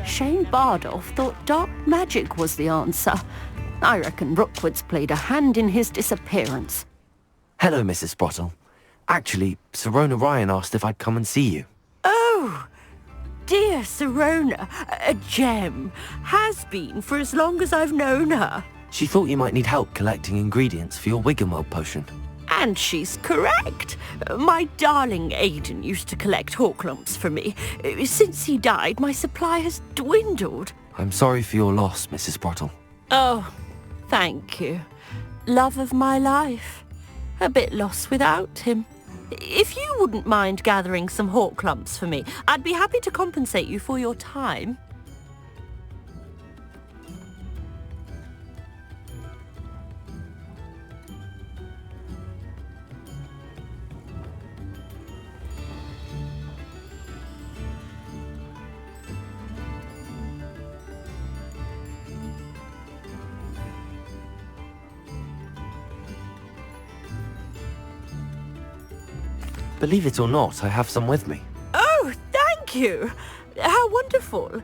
Shane Bardolph thought dark magic was the answer. I reckon Rookwood's played a hand in his disappearance. Hello, Mrs. Sprottle. Actually, Sirona Ryan asked if I'd come and see you. Oh, dear Sirona, a gem. Has been for as long as I've known her. She thought you might need help collecting ingredients for your Wiggenweld potion. And she's correct. My darling Aidan used to collect Horklumps for me. Since he died, my supply has dwindled. I'm sorry for your loss, Mrs. Sprottle. Oh, thank you. Love of my life. A bit lost without him. If you wouldn't mind gathering some Horklumps for me, I'd be happy to compensate you for your time. Believe it or not, I have some with me. Oh, thank you. How wonderful.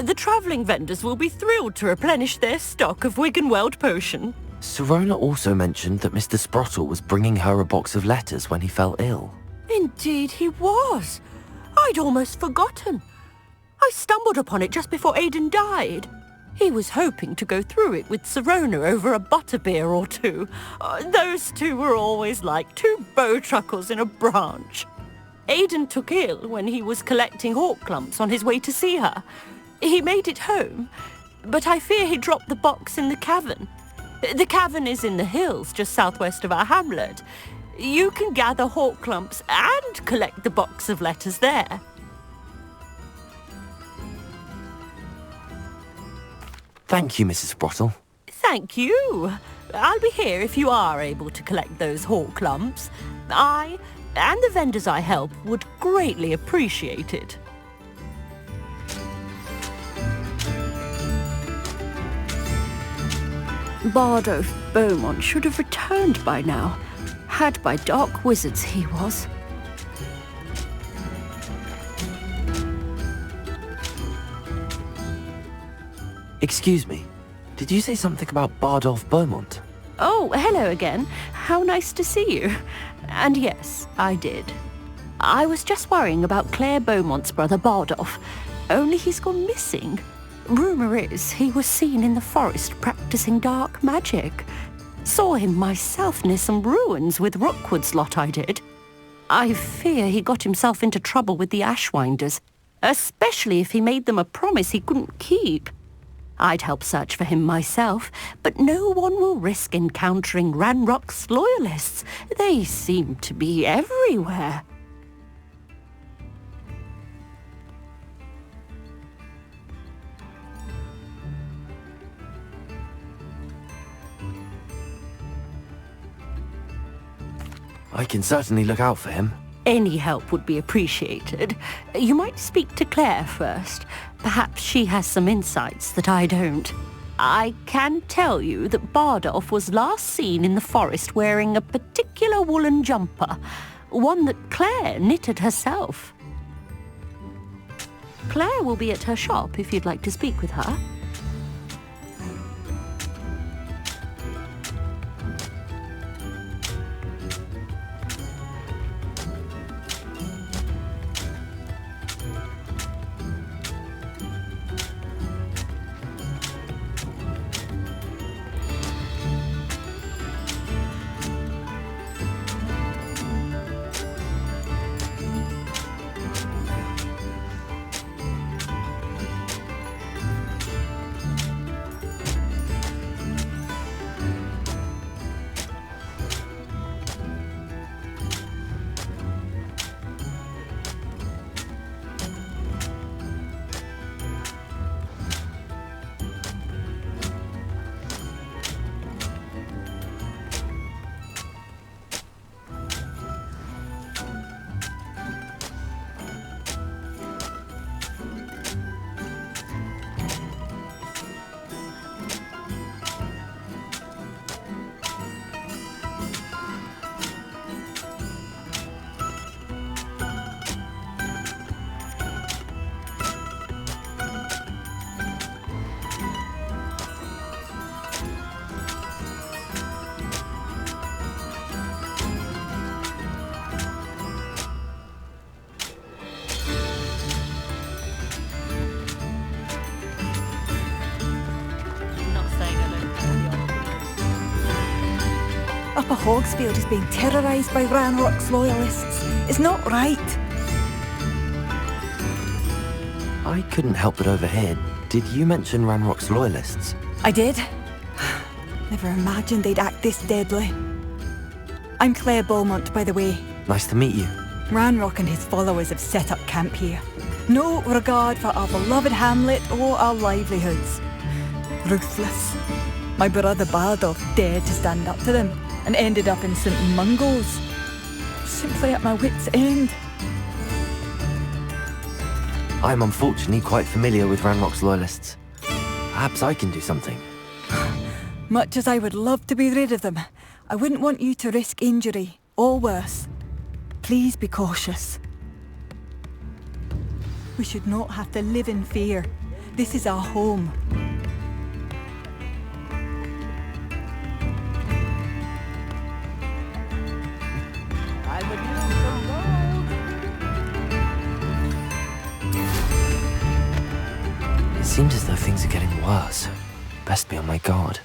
The travelling vendors will be thrilled to replenish their stock of Wiggenweld potion. Sirona also mentioned that Mr. Sprottle was bringing her a box of letters when he fell ill. Indeed he was. I'd almost forgotten. I stumbled upon it just before Aidan died. He was hoping to go through it with Sirona over a butterbeer or two. Those two were always like two bowtruckles in a branch. Aidan took ill when he was collecting Horklumps on his way to see her. He made it home, but I fear he dropped the box in the cavern. The cavern is in the hills just southwest of our hamlet. You can gather Horklumps and collect the box of letters there. Thank you, Mrs. Sprottle. Thank you. I'll be here if you are able to collect those Horklumps. I and the vendors I help would greatly appreciate it. Bardo Beaumont should have returned by now. Had by dark wizards he was. Excuse me, did you say something about Bardolph Beaumont? Oh, hello again. How nice to see you. And yes, I did. I was just worrying about Claire Beaumont's brother Bardolph, only he's gone missing. Rumour is he was seen in the forest practicing dark magic. Saw him myself near some ruins with Rookwood's lot I did. I fear he got himself into trouble with the Ashwinders, especially if he made them a promise he couldn't keep. I'd help search for him myself, but no one will risk encountering Ranrock's loyalists. They seem to be everywhere. I can certainly look out for him. Any help would be appreciated. You might speak to Claire first. Perhaps she has some insights that I don't. I can tell you that Bardolph was last seen in the forest wearing a particular woolen jumper, one that Claire knitted herself. Claire will be at her shop if you'd like to speak with her. Upper Hogsfield is being terrorised by Ranrock's loyalists. It's not right. I couldn't help but overhear. Did you mention Ranrock's loyalists? I did. Never imagined they'd act this deadly. I'm Claire Beaumont, by the way. Nice to meet you. Ranrock and his followers have set up camp here. No regard for our beloved hamlet or our livelihoods. Ruthless. My brother Bardolph dared to stand up to them and ended up in St. Mungo's. Simply at my wit's end. I'm unfortunately quite familiar with Ranrock's loyalists. Perhaps I can do something. Much as I would love to be rid of them, I wouldn't want you to risk injury, or worse. Please be cautious. We should not have to live in fear. This is our home. It seems as though things are getting worse. Best be on my guard.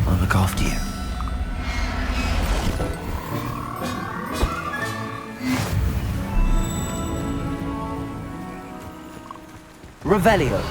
I'll look after you. Revelio.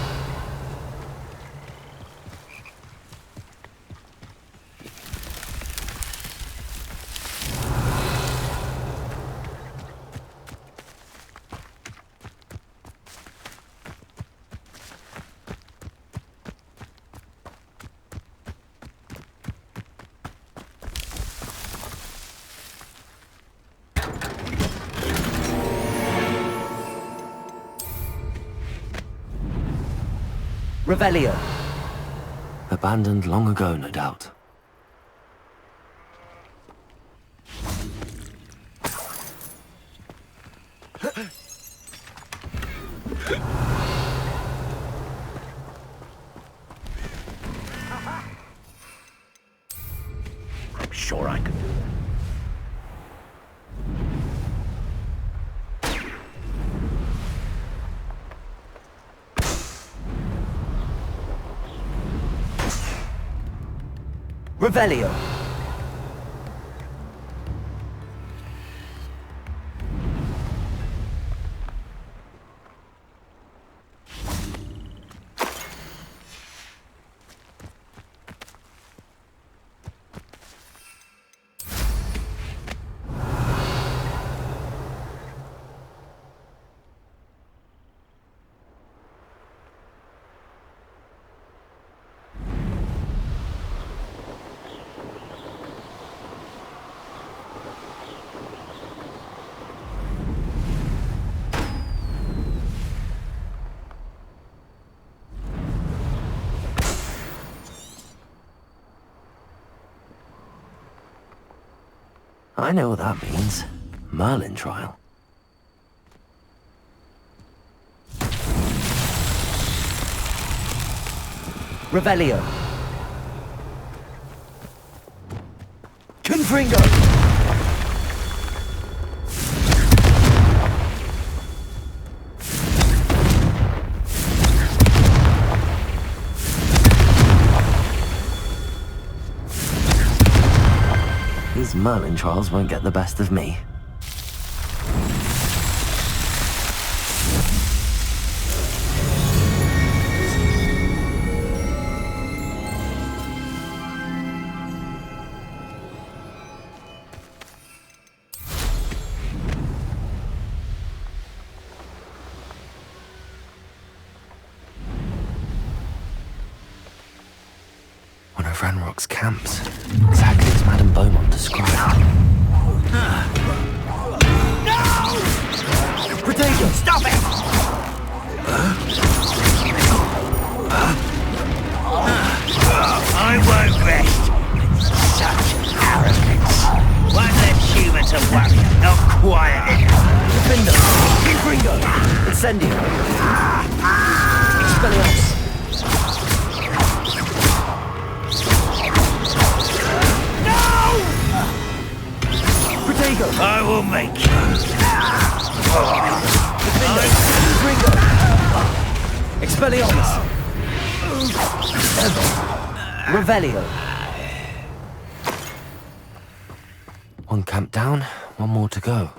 Revelio. Abandoned long ago, no doubt. I'm sure I could do that. Revelio. I know what that means. Merlin trial. Revelio. Confringo. These Merlin trials won't get the best of me. One of Ranrock's camps. Exactly as Madame Beaumont described. No! Protego, stop it! I won't rest. Such arrogance. One less human to worry, not quiet enough. Defender, Confringo, Incendio, Expelliarmus. I will make you. Confringo, Expelliarmus. Revelio. One camp down, one more to go.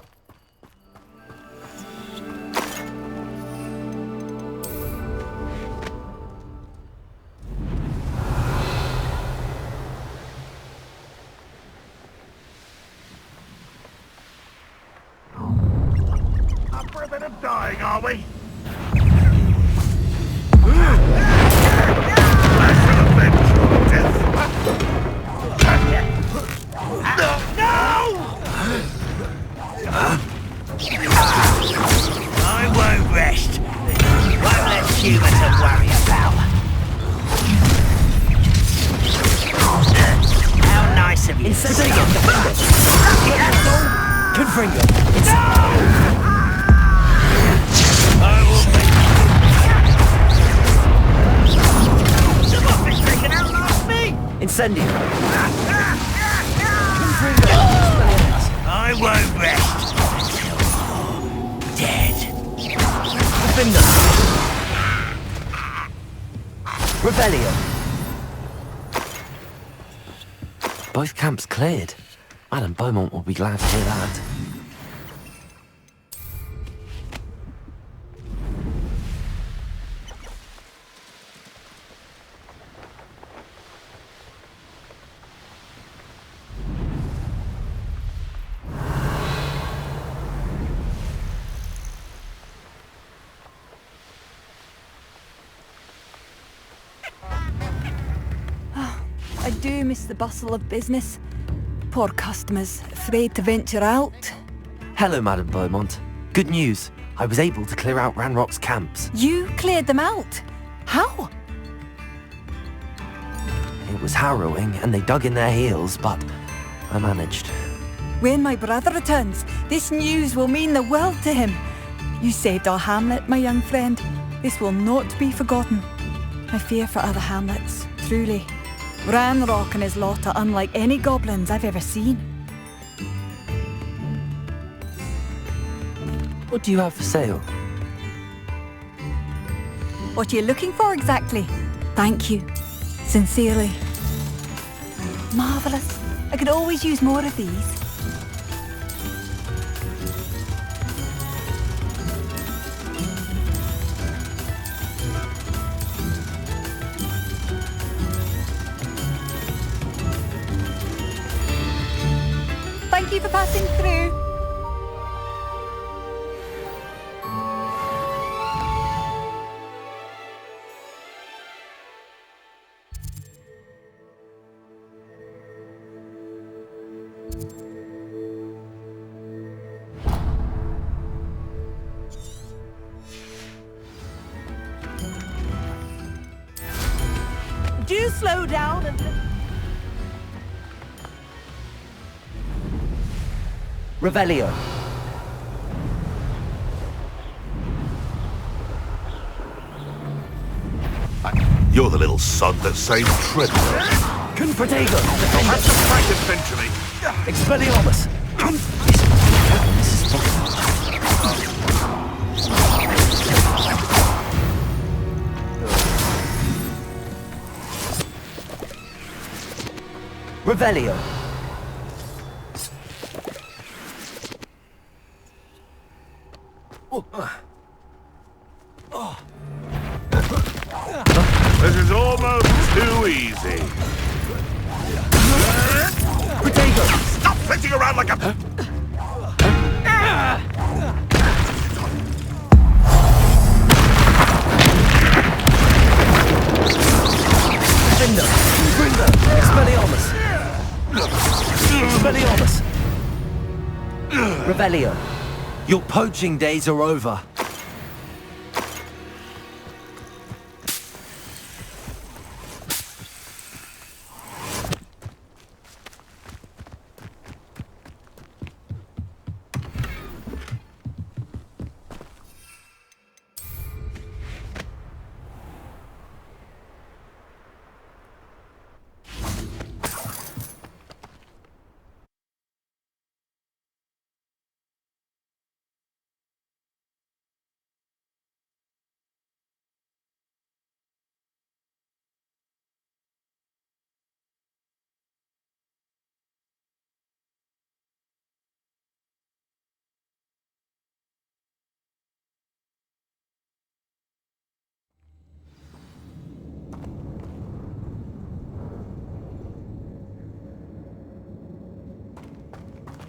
Up for a bit of dying, are we? I won't rest. One less human to worry about. How nice of you. Incendio, Confringo. I will make you. The boss is taken out last me. Incendio. I won't rest until dead. Defender. Revelio. Both camps cleared. Madame Beaumont will be glad to hear that. I do miss the bustle of business. Poor customers, afraid to venture out. Hello, Madame Beaumont. Good news. I was able to clear out Ranrock's camps. You cleared them out? How? It was harrowing, and they dug in their heels, but I managed. When my brother returns, this news will mean the world to him. You saved our hamlet, my young friend. This will not be forgotten. I fear for other hamlets, truly. Ranrock and his lot are unlike any goblins I've ever seen. What do you have for sale? What are you looking for exactly? Thank you. Sincerely. Marvellous. I could always use more of these. Thank you for passing through. Do slow down and... Revelio. You're the little sod that saved Treadwell. Confratego. I'll have to fight eventually. Expelliarmus. Revelio. This is almost too easy. Protego. Stop flitting around like a... Defender. Gringo. Expelliarmus. Expelliarmus. Revelio. Your poaching days are over.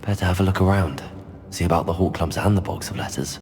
Better have a look around. See about the Hawk Clumps and the box of letters.